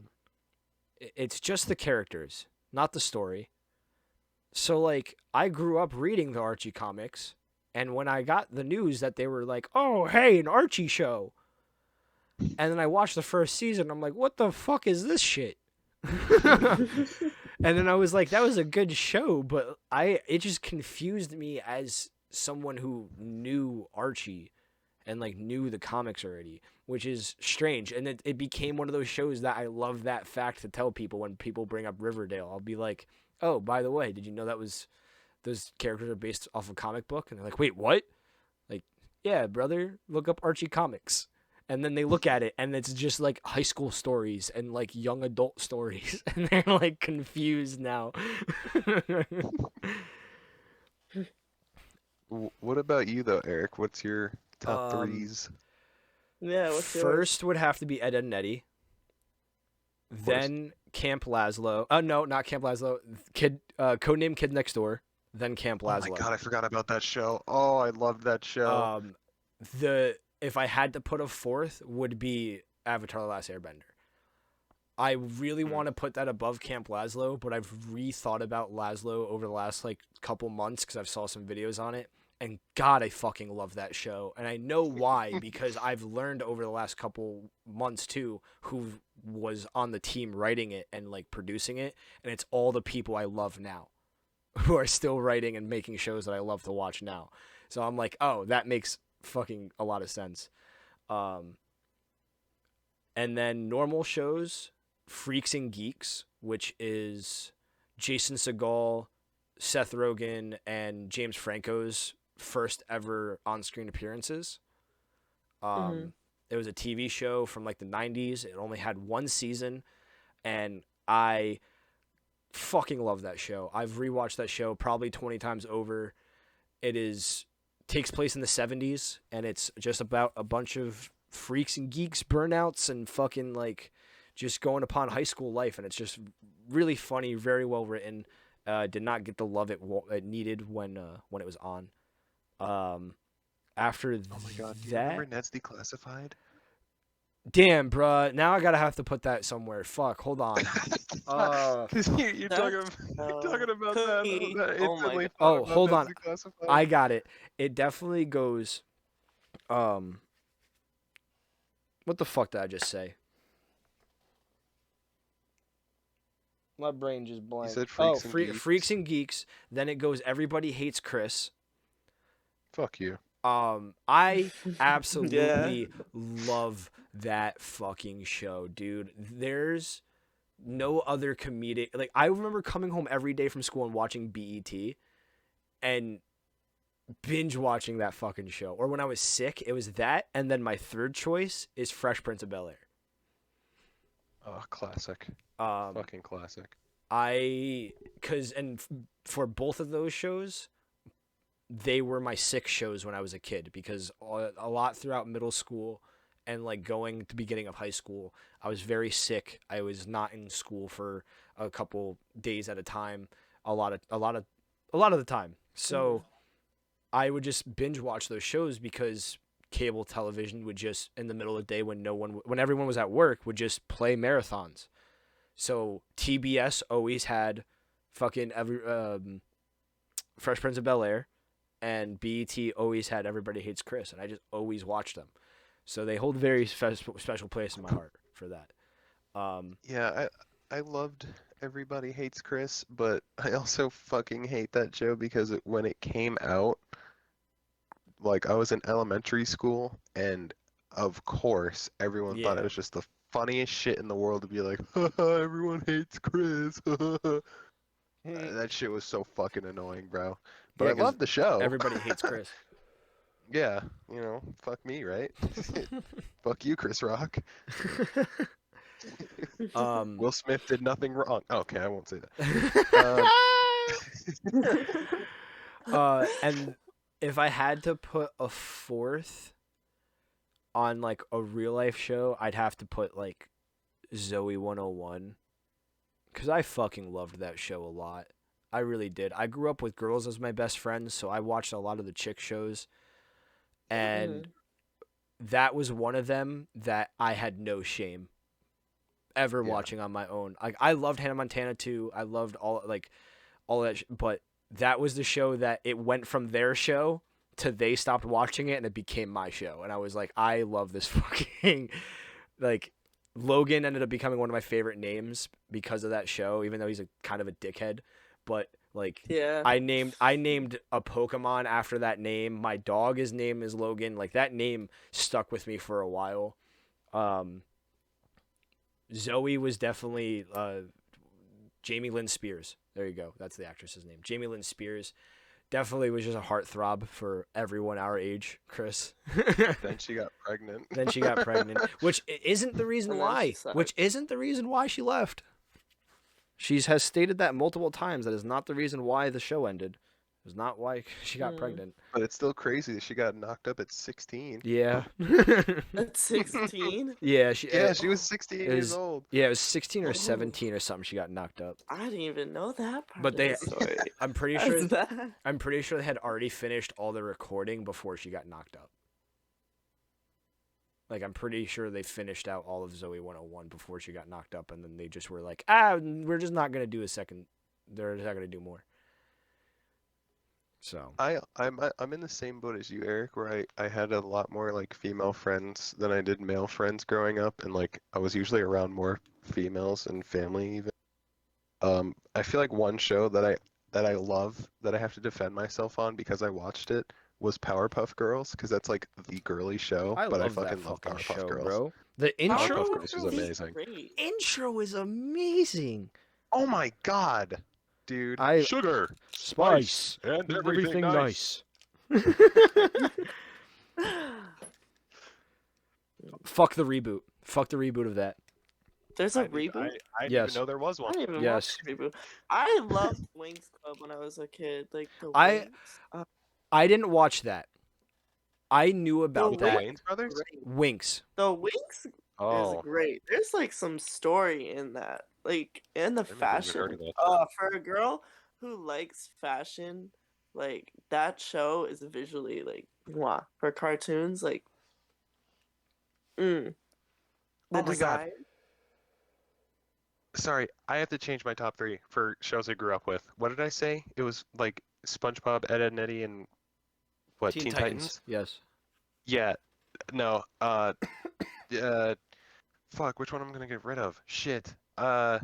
It's just the characters, not the story. So like, I grew up reading the Archie comics, and when I got the news that they were like, "Oh, hey, an Archie show," and then I watched the first season, I'm like, "What the fuck is this shit?" And then I was like, "That was a good show," but it just confused me as someone who knew Archie and like knew the comics already, which is strange. And it became one of those shows that I love that fact to tell people when people bring up Riverdale. I'll be like, "Oh, by the way, did you know those characters are based off a comic book?" And they're like, "Wait, what?" Like, "Yeah, brother, look up Archie comics." And then they look at it, and it's just like high school stories and like young adult stories, and they're like confused now. What about you though, Eric? What's your top Um, threes? yeah. What's yours? First would have to be Ed, Edd n Eddy. Then Camp Lazlo. No, not Camp Lazlo. Codename Kid Next Door. Then Camp Lazlo. Oh my god, I forgot about that show. Oh, I loved that show. If I had to put a fourth, would be Avatar: The Last Airbender. I really want to put that above Camp Lazlo, but I've rethought about Lazlo over the last like couple months because I've saw some videos on it, and God, I fucking love that show, and I know why because I've learned over the last couple months too who was on the team writing it and like producing it, and it's all the people I love now who are still writing and making shows that I love to watch now. So I'm like, oh, that makes fucking a lot of sense. And then normal shows, Freaks and Geeks, which is Jason Segel, Seth Rogen, and James Franco's first ever on-screen appearances. It was a TV show from like the 90s. It only had 1 season, and I fucking love that show. I've rewatched that show probably 20 times over. Takes place in the 70s, and it's just about a bunch of freaks and geeks, burnouts, and fucking like just going upon high school life, and it's just really funny, very well written. Did not get the love it needed when it was on. After Oh my god, do you that, remember Ned's Declassified? damn, bruh. Now I gotta have to put that somewhere. Fuck, hold on. Because you're talking, That's talking about cookie. that Oh my instantly God. thought Oh, about hold Ned's on. Declassified. I got it. It definitely goes. What the fuck did I just say? My brain just blanked. said Freaks and Geeks. Freaks and Geeks. Then it goes Everybody Hates Chris. Fuck you. I absolutely love that fucking show, dude. There's no other comedic. Like, I remember coming home every day from school and watching BET and binge watching that fucking show. Or when I was sick, it was that, and then my third choice is Fresh Prince of Bel-Air. Oh, classic. Fucking classic. For both of those shows, they were my sick shows when I was a kid, because a lot throughout middle school and like going to beginning of high school, I was very sick. I was not in school for a couple days at a time, a lot of the time. So I would just binge watch those shows because cable television would just, in the middle of the day when everyone was at work, would just play marathons. So TBS always had fucking Fresh Prince of Bel-Air, and BET always had Everybody Hates Chris, and I just always watched them. So they hold a very special place in my heart for that. Yeah, I loved Everybody Hates Chris, but I also fucking hate that show because when it came out, like, I was in elementary school, and of course everyone thought it was just the funniest shit in the world to be like, haha, everyone hates Chris. That shit was so fucking annoying, bro. But Yeah, I 'cause love the show. Everybody Hates Chris. Yeah, fuck me, right? Fuck you, Chris Rock. Will Smith did nothing wrong. Okay, I won't say that. And if I had to put a fourth on like a real life show, I'd have to put like Zoe 101, because I fucking loved that show a lot. I really did. I grew up with girls as my best friends, so I watched a lot of the chick shows, and that was one of them that I had no shame ever watching on my own. Like, I loved Hannah Montana too. I loved all that, but that was the show that it went from their show to they stopped watching it and it became my show, and I was like, I love this fucking like. Logan ended up becoming one of my favorite names because of that show, even though he's kind of a dickhead. But like, I named a Pokemon after that name. My dog, his name is Logan. Like, that name stuck with me for a while. Zoe was definitely Jamie Lynn Spears. There you go. That's the actress's name. Jamie Lynn Spears definitely was just a heartthrob for everyone our age, Chris. Then she got pregnant. Which isn't the reason why. She left. She has stated that multiple times. That is not the reason why the show ended. It was not why she got pregnant. But it's still crazy that she got knocked up at 16. Yeah. At 16? Yeah, she was 16 years old. Yeah, it was 16 or 17 or something. She got knocked up. I didn't even know that part. But they, of the story. I'm pretty sure they had already finished all the recording before she got knocked up. Like, I'm pretty sure they finished out all of Zoe 101 before she got knocked up, and then they just were like, we're just not gonna do a second. They're just not gonna do more. So I'm in the same boat as you, Eric, where I had a lot more like female friends than I did male friends growing up, and like I was usually around more females and family even. I feel like one show that I love that I have to defend myself on because I watched it was Powerpuff Girls, because that's like the girly show. I fucking love Powerpuff Girls, bro. The intro Powerpuff Girls was amazing. Intro is amazing. Oh my god. Dude, sugar, spice, and everything nice. Fuck the reboot. Fuck the reboot of that. There's a reboot? I didn't even know there was one. I didn't even watch the reboot. I loved Wings Club when I was a kid. Like, the Wings. I didn't watch that. I knew about that. Wayans Brothers? Winx. The Winx is great. There's like some story in that. Like, in the fashion. For a girl, who likes fashion, like that show is visually like mwah. For cartoons, like the Oh my god. design. Sorry, I have to change my top 3 for shows I grew up with. What did I say? It was like SpongeBob, Ed, Edd and Eddy, and what, Teen Teen Titans. Yes. Yeah, no, fuck, which one am I gonna get rid of? Shit. Yeah.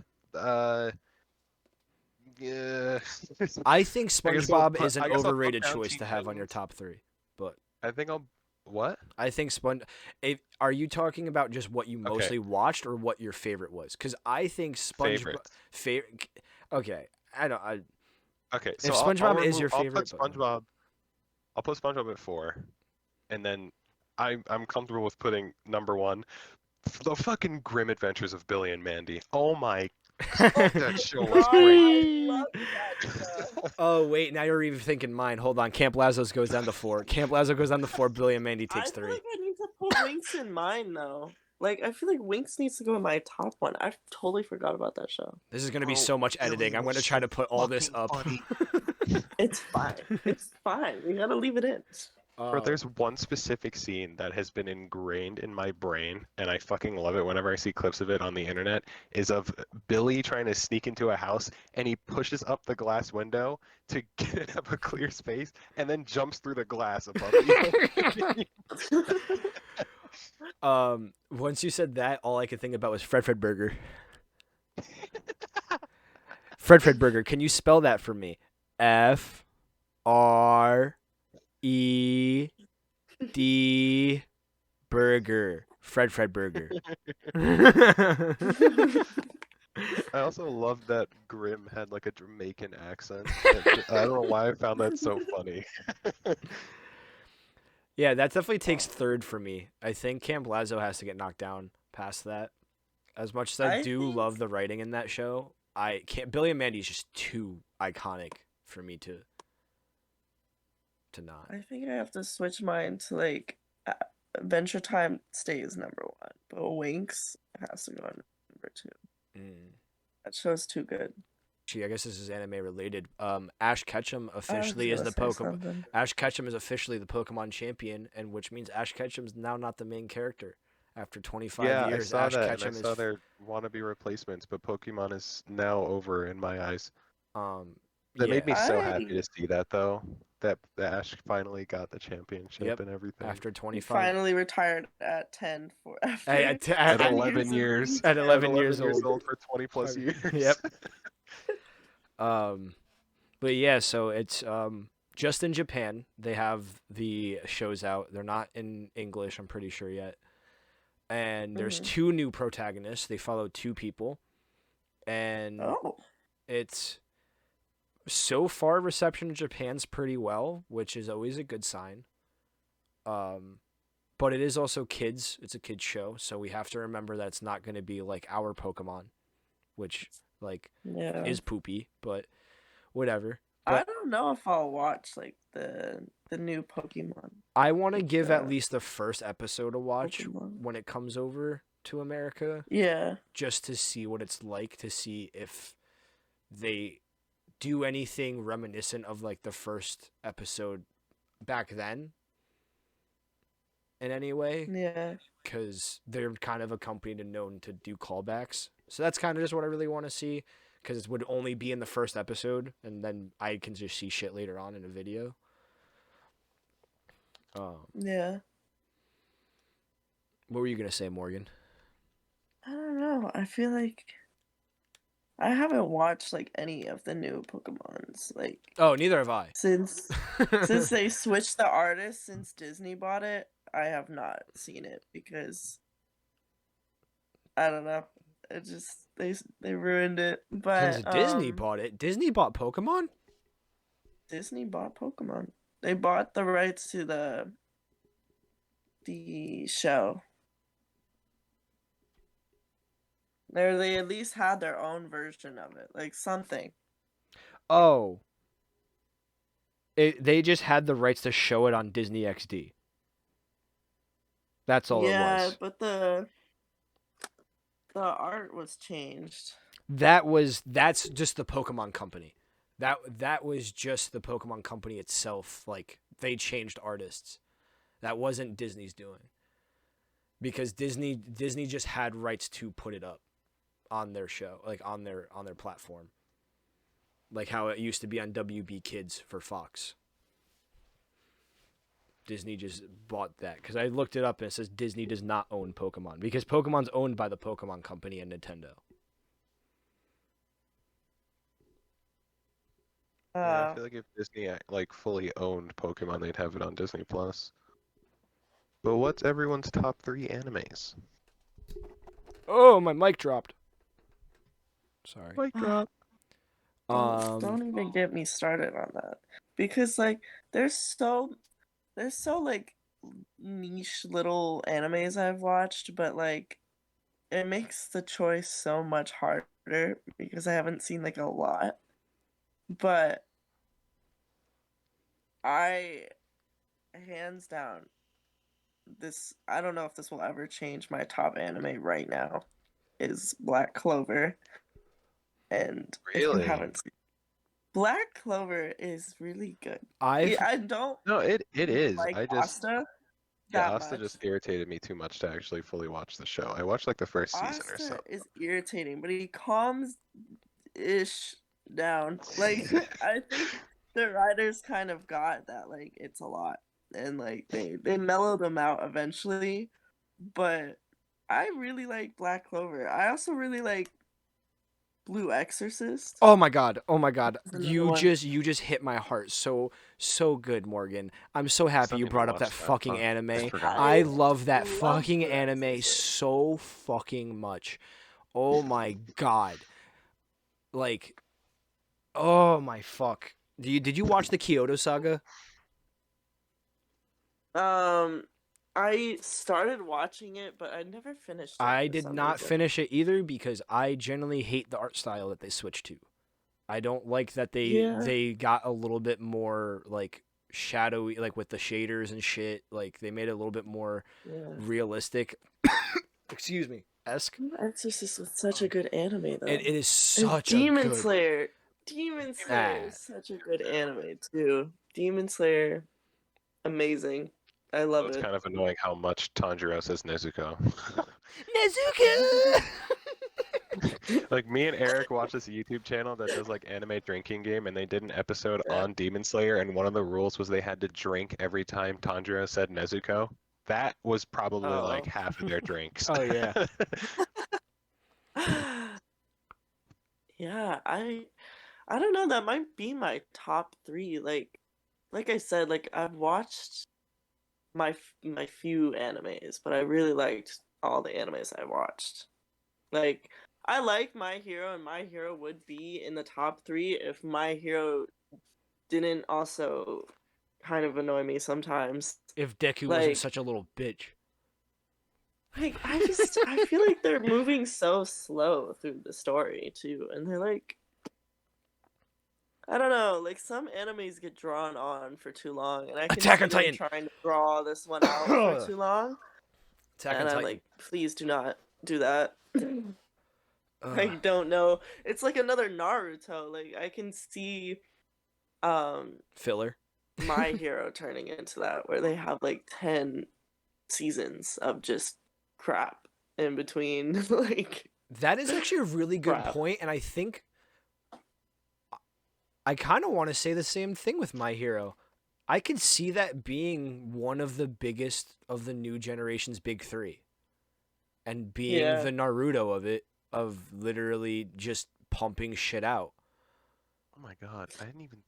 I think SpongeBob is an I guess I'll put overrated down choice Teen to have on your Titans. top 3. But I think I'll, what? I think are you talking about just what you mostly watched or what your favorite was? Because I think SpongeBob Favorite. Okay, I don't. Okay, If so SpongeBob is your favorite, I'll put SpongeBob at 4, and then I'm comfortable with putting number 1, the fucking Grim Adventures of Billy and Mandy. Oh my god, that show was great. I love that show. Oh wait, now you're even thinking mine. Hold on, Camp Lazlo's goes down to 4. Camp Lazo goes down to 4. Billy and Mandy takes I feel 3. like I need to put Winx in mine though. Like I feel like Winx needs to go in my top 1. I totally forgot about that show. This is gonna be Bro, so much Billy editing. I'm was gonna try so to put all this fucking up. funny. It's fine. It's fine. We gotta leave it in. Bro, there's one specific scene that has been ingrained in my brain, and I fucking love it whenever I see clips of it on the internet, is of Billy trying to sneak into a house, and he pushes up the glass window to get up a clear space, and then jumps through the glass above you. Once you said that, all I could think about was Fred Burger. Fred Burger. Can you spell that for me? FRED Burger. Fred Burger. I also love that Grimm had like a Jamaican accent. I don't know why I found that so funny. Yeah, that definitely takes third for me. I think Camp Lazo has to get knocked down past that. As much as I do love the writing in that show, I can't. Billy and Mandy is just too iconic for me to not. I think I have to switch mine to like Adventure Time stays number 1, but Winx has to go on number 2. That show's too good. Actually, I guess this is anime related. Ash Ketchum officially is the Pokemon. Something. Ash Ketchum is officially the Pokemon champion, and which means Ash Ketchum's now not the main character. After 25 years, I saw Ash that, Ketchum and I saw their wannabe replacements, but Pokemon is now over in my eyes. That made me so happy to see that, though. That Ash finally got the championship and everything. After 25. Finally retired at 10 for after at 11 years. At 11 years old for 20 plus years. Yep. But yeah, so it's just in Japan. They have the shows out. They're not in English, I'm pretty sure yet. And there's 2 new protagonists. They follow 2 people. And it's so far reception in Japan's pretty well, which is always a good sign. But it is also kids. It's a kids show, so we have to remember that it's not going to be like our Pokemon, which is poopy, but whatever. But I don't know if I'll watch like the new Pokemon. I want to give at least the first episode a watch when it comes over to America. Yeah. Just to see what it's like, to see if they do anything reminiscent of like the first episode back then in any way. Yeah. Because they're kind of a company known to do callbacks. So that's kind of just what I really want to see. Because it would only be in the first episode, and then I can just see shit later on in a video. Yeah. What were you going to say, Morgan? I don't know. I feel like I haven't watched like any of the new Pokemons. Like, oh, neither have I. Since they switched the artist, since Disney bought it, I have not seen it because I don't know. It just they ruined it. But Since Disney bought it, Disney bought Pokemon. Disney bought Pokemon. They bought the rights to the show. They at least had their own version of it, like something. Oh. They just had the rights to show it on Disney XD. That's all it was. Yeah, but the art was changed. That's just the Pokemon company. That was just the Pokemon Company itself. Like, they changed artists. That wasn't Disney's doing. Because Disney just had rights to put it up on their show, like on their platform. Like how it used to be on WB Kids for Fox. Disney just bought that, because I looked it up and it says Disney does not own Pokemon, because Pokemon's owned by the Pokemon Company and Nintendo. Yeah, I feel like if Disney like fully owned Pokemon, they'd have it on Disney Plus. But what's everyone's top 3 animes? Oh, my mic dropped. Sorry. Mic drop. Don't even get me started on that, because like there's so like niche little animes I've watched, but like it makes the choice so much harder because I haven't seen like a lot. But I, hands down, I don't know if this will ever change my top anime right now, is Black Clover. And if you Really? haven't seen Black Clover is really good. I don't No, it is. like I just Asta yeah, that Asta much. just irritated me too much to actually fully watch the show. I watched like the first season or so. Asta is irritating, but he calms ish down. Like I think the writers kind of got that like it's a lot, and like they mellowed him out eventually. But I really like Black Clover. I also really like Blue Exorcist. Oh my god. Another You one. just hit my heart so good, Morgan. I'm so happy Still you need to brought up watch that that. fucking Fuck. anime. I forgot. I love that love fucking Blue anime Exorcist. so fucking much. Oh my god. Like, oh my fuck. Did you watch the Kyoto Saga? I started watching it, but I never finished it. I for did some not reason. finish it either, because I generally hate the art style that they switched to. I don't like that they got a little bit more like shadowy, like with the shaders and shit. Like they made it a little bit more realistic. Excuse me. Esque. Exorcist was such a good anime, though. It is And such a Demon good. Slayer. Demon Slayer is such a good anime too. Demon Slayer, amazing. I So love it's it. kind of annoying how much Tanjiro says Nezuko. Nezuko. Like me and Eric watch this YouTube channel that does like anime drinking game, and they did an episode on Demon Slayer, and one of the rules was they had to drink every time Tanjiro said Nezuko. That was probably like half of their drinks. Oh yeah. Yeah, I don't know. That might be my top 3. Like I said, like I've watched my few animes, but I really liked all the animes I watched. Like I like My Hero, and My Hero would be in the top 3 if My Hero didn't also kind of annoy me sometimes. If Deku Like- wasn't such a little bitch. Like I feel like they're moving so slow through the story too, and they're like, I don't know, like some animes get drawn on for too long, and I can Attack see on them Titan. trying to draw this one out for too long, Attack and on I'm Titan. like, please do not do that. I Ugh. don't know. It's like another Naruto. Like I can see, Filler. My Hero turning into that, where they have like 10 seasons of just crap in between. Like That is actually a really good Crap. point, and I think I kind of want to say the same thing with My Hero. I could see that being one of the biggest of the new generation's big 3, and being Yeah. the Naruto of it, of literally just pumping shit out. Oh my god, I didn't even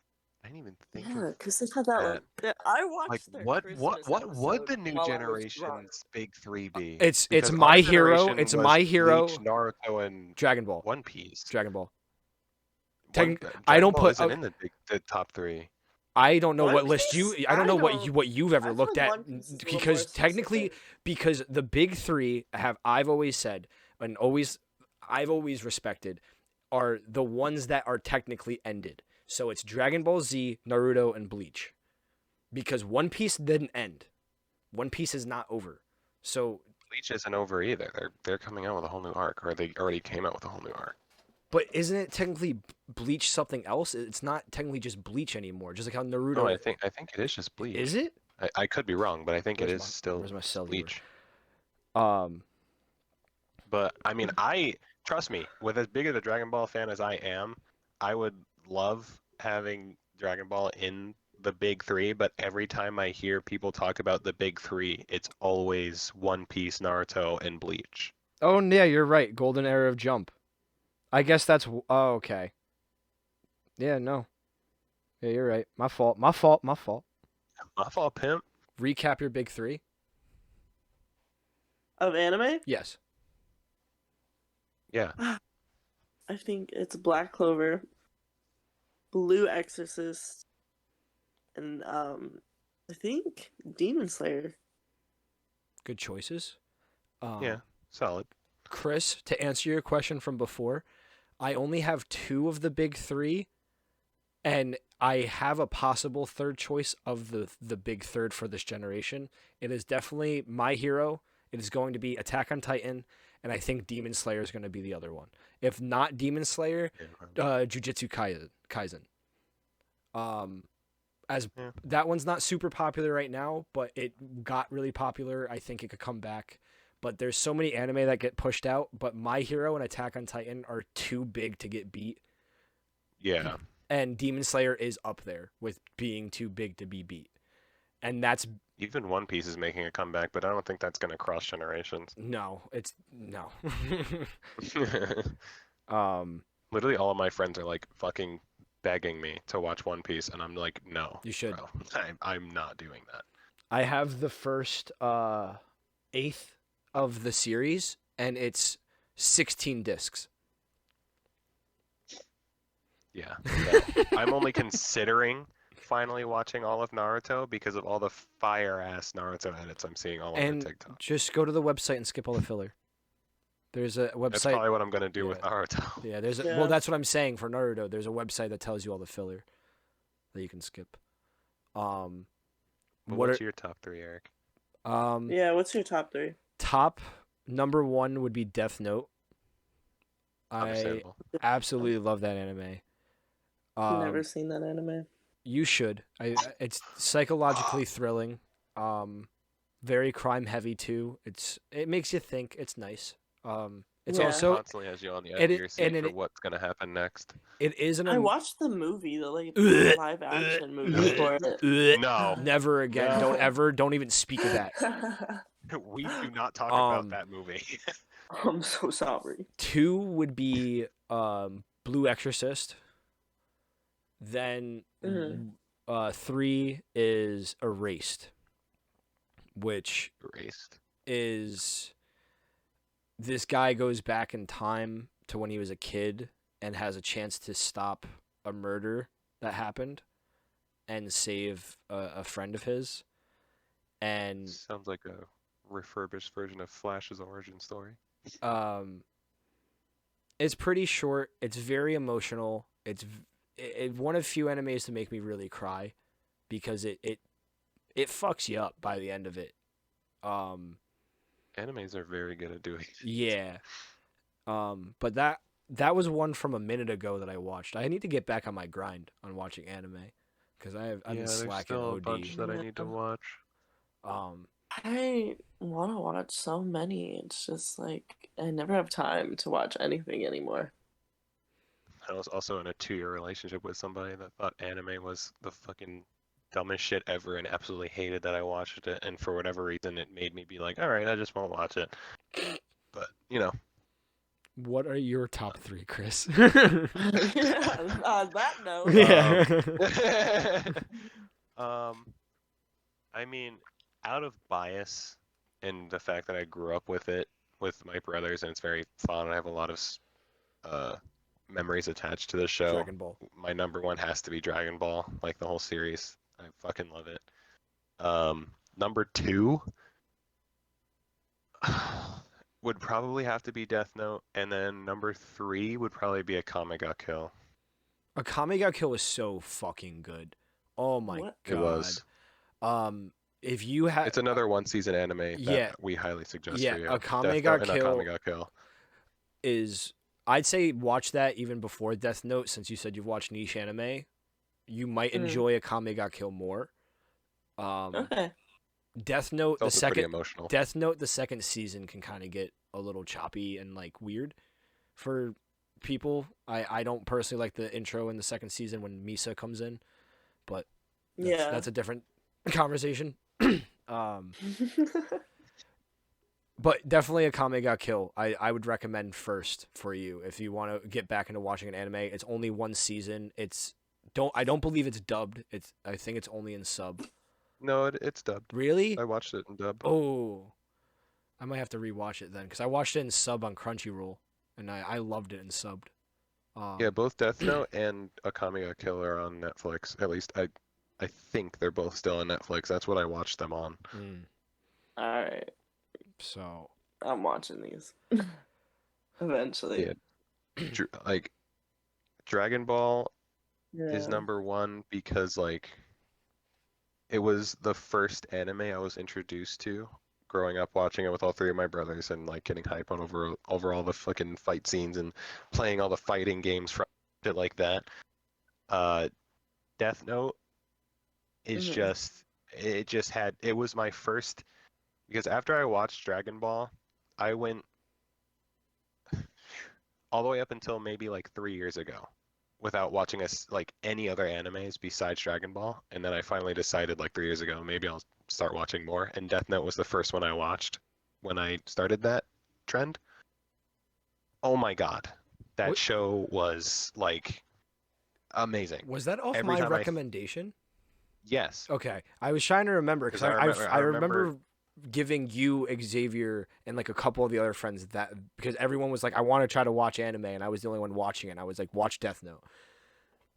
think yeah, of because they had that one. that. I watched Like their what Christmas would the episode new while I was drunk. generation's big 3 be? It's Because My our Hero. generation It's was My Hero. Bleach, Naruto, and Dragon Ball. One Piece. Dragon Ball. One, I don't Dragon Ball put- isn't in the top 3. I don't know One what list you. Piece? I don't know I don't- what you've ever I looked find at, One Piece is a little because more technically, specific. because the big 3 I've always said, and I've always respected, are the ones that are technically ended. So it's Dragon Ball Z, Naruto, and Bleach, because One Piece didn't end. One Piece is not over. So Bleach isn't over either. They're coming out with a whole new arc, or they already came out with a whole new arc. But isn't it technically Bleach something else? It's not technically just Bleach anymore. Just like how Naruto. No, I think it is just Bleach. Is it? I could be wrong, but I think it is still Where's my cellular? Bleach. Um, But I mean, trust me, with as big of a Dragon Ball fan as I am, I would love having Dragon Ball in the big three. But every time I hear people talk about the big three, it's always One Piece, Naruto, and Bleach. oh yeah, you're right. Golden Era of Jump. I guess that's. Oh, okay. Yeah, no. Yeah, you're right. My fault. My fault. My fault. My fault, pimp. Recap your big three. Of anime? Yes. Yeah. I think it's Black Clover, Blue Exorcist, and I think Demon Slayer. Good choices. Yeah. Solid. Chris, to answer your question from before, I only have 2 of the big 3, and I have a possible third choice of the big third for this generation. It is definitely My Hero. It is going to be Attack on Titan, and I think Demon Slayer is going to be the other one. If not Demon Slayer, Jujutsu Kaisen. That one's not super popular right now, but it got really popular. I think it could come back. But there's so many anime that get pushed out, but My Hero and Attack on Titan are too big to get beat. Yeah. And Demon Slayer is up there with being too big to be beat. And that's... Even One Piece is making a comeback, but I don't think that's going to cross generations. No, it's... No. Literally all of my friends are like fucking begging me to watch One Piece, and I'm like, no. You should. Bro. I'm not doing that. I have the first 8th of the series, and it's 16 discs. Yeah. No. I'm only considering finally watching all of Naruto because of all the fire-ass Naruto edits I'm seeing all over TikTok. Just go to the website and skip all the filler. There's a website... That's probably what I'm going to do with Naruto. Yeah, well, that's what I'm saying for Naruto. There's a website that tells you all the filler that you can skip. What's your top 3, Eric? Yeah, what's your top 3? Top number 1 would be Death Note. I Understandable. absolutely love that anime. Never seen that anime. You should. It's psychologically thrilling. Very crime heavy too. It makes you think. It's nice. It's also constantly has you on the edge of your seat for what's gonna happen next. It is I watched the movie, the live action movie for it. No, never again. Don't even speak of that. We do not talk about that movie. I'm so sorry. 2 would be Blue Exorcist. Then 3 is Erased, which is this guy goes back in time to when he was a kid and has a chance to stop a murder that happened and save a friend of his. And sounds like a refurbished version of Flash's origin story. It's pretty short. It's very emotional. It's one of few animes to make me really cry because it fucks you up by the end of it. Animes are very good at doing it. Yeah. But that was one from a minute ago that I watched. I need to get back on my grind on watching anime because I've been slacking. There's still OD. a bunch that I need to watch. I want to watch so many. It's just like I never have time to watch anything anymore. I was also in a 2-year relationship with somebody that thought anime was the fucking dumbest shit ever and absolutely hated that I watched it, and for whatever reason it made me be like, alright, I just won't watch it. But, you know. What are your top 3, Chris? Yeah, on that note. Yeah. I mean, out of bias and the fact that I grew up with it with my brothers and it's very fun, I have a lot of memories attached to the show. Dragon Ball. My number 1 has to be Dragon Ball, like the whole series. I fucking love it. Number 2 would probably have to be Death Note, and then number 3 would probably be Akame ga Kill. Akame ga Kill was so fucking good. Oh my god. It was. If you have, it's another 1-season anime that we highly suggest for you. Akame ga Kill Akame ga Kill is I'd say watch that even before Death Note, since you said you've watched niche anime. You might enjoy Akame ga Kill more. Okay. Death Note, It's also pretty emotional. Death Note, the second season can kind of get a little choppy and like weird for people. I don't personally like the intro in the second season when Misa comes in, but that's a different conversation. But definitely Akame ga Kill. I would recommend first for you if you want to get back into watching an anime. It's only one season. I don't believe it's dubbed. I think it's only in sub. No, it's dubbed. Really? I watched it in dub. Oh, I might have to rewatch it then because I watched it in sub on Crunchyroll, and I loved it in subbed. Yeah, both Death Note and Akame ga Kill are on Netflix. At least I think they're both still on Netflix. That's what I watched them on. All right. So I'm watching these eventually. Yeah. Like Dragon Ball is Yeah. number one because like it was the first anime I was introduced to growing up watching it with all three of my brothers and like getting hype on over all the fucking fight scenes and playing all the fighting games from shit like that. Death Note is it was my first, because after I watched Dragon Ball, I went all the way up until maybe like 3 years ago without watching like any other animes besides Dragon Ball, and then I finally decided like 3 years ago maybe I'll start watching more, and Death Note was the first one I watched when I started that trend. Oh my god, that show was like amazing. Was that off Every my time recommendation? Yes. Okay, I was trying to remember because 'Cause I remember giving you Xavier and like a couple of the other friends that because everyone was like, I want to try to watch anime, and I was the only one watching it. And I was like, watch Death Note.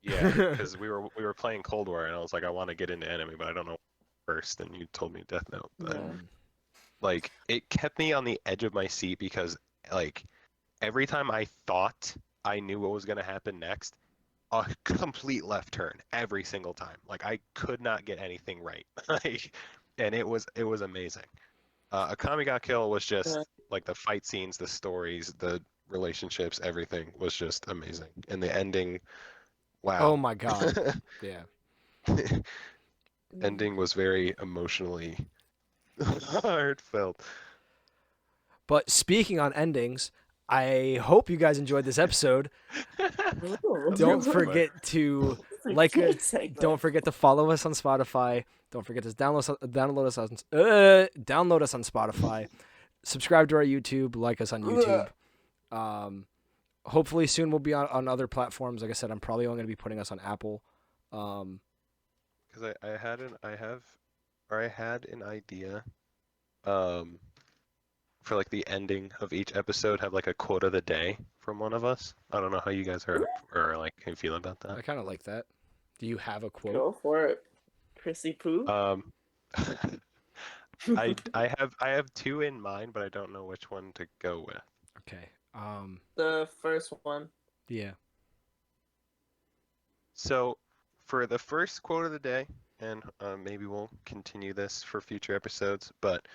Yeah, because we were playing Cold War, and I was like, I want to get into anime, but I don't know first. And you told me Death Note, but like it kept me on the edge of my seat because like every time I thought I knew what was gonna happen next, a complete left turn every single time. Like I could not get anything right. Like, and it was amazing. Akame ga Kill was just like the fight scenes, the stories, the relationships, everything was just amazing, and the ending. Wow. Oh my god. Yeah. Ending was very emotionally heartfelt. But speaking on endings, I hope you guys enjoyed this episode. Don't forget to don't forget to follow us on Spotify. Don't forget to download us on Spotify. Subscribe to our YouTube, like us on YouTube. Hopefully soon we'll be on other platforms. Like I said, I'm probably only going to be putting us on Apple. Because I had an idea for like the ending of each episode, have like a quote of the day from one of us. I don't know how you guys are like can feel about that. I kind of like that. Do you have a quote? Go for it, Chrissy Poo. I have two in mind, but I don't know which one to go with. Okay. The first one. Yeah. So for the first quote of the day, and maybe we'll continue this for future episodes, but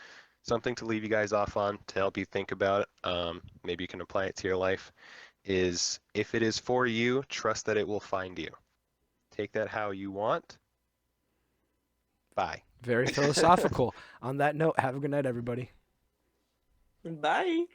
something to leave you guys off on to help you think about it, maybe you can apply it to your life, is if it is for you, trust that it will find you. Take that how you want. Bye. Very philosophical. On that note, have a good night, everybody. Bye.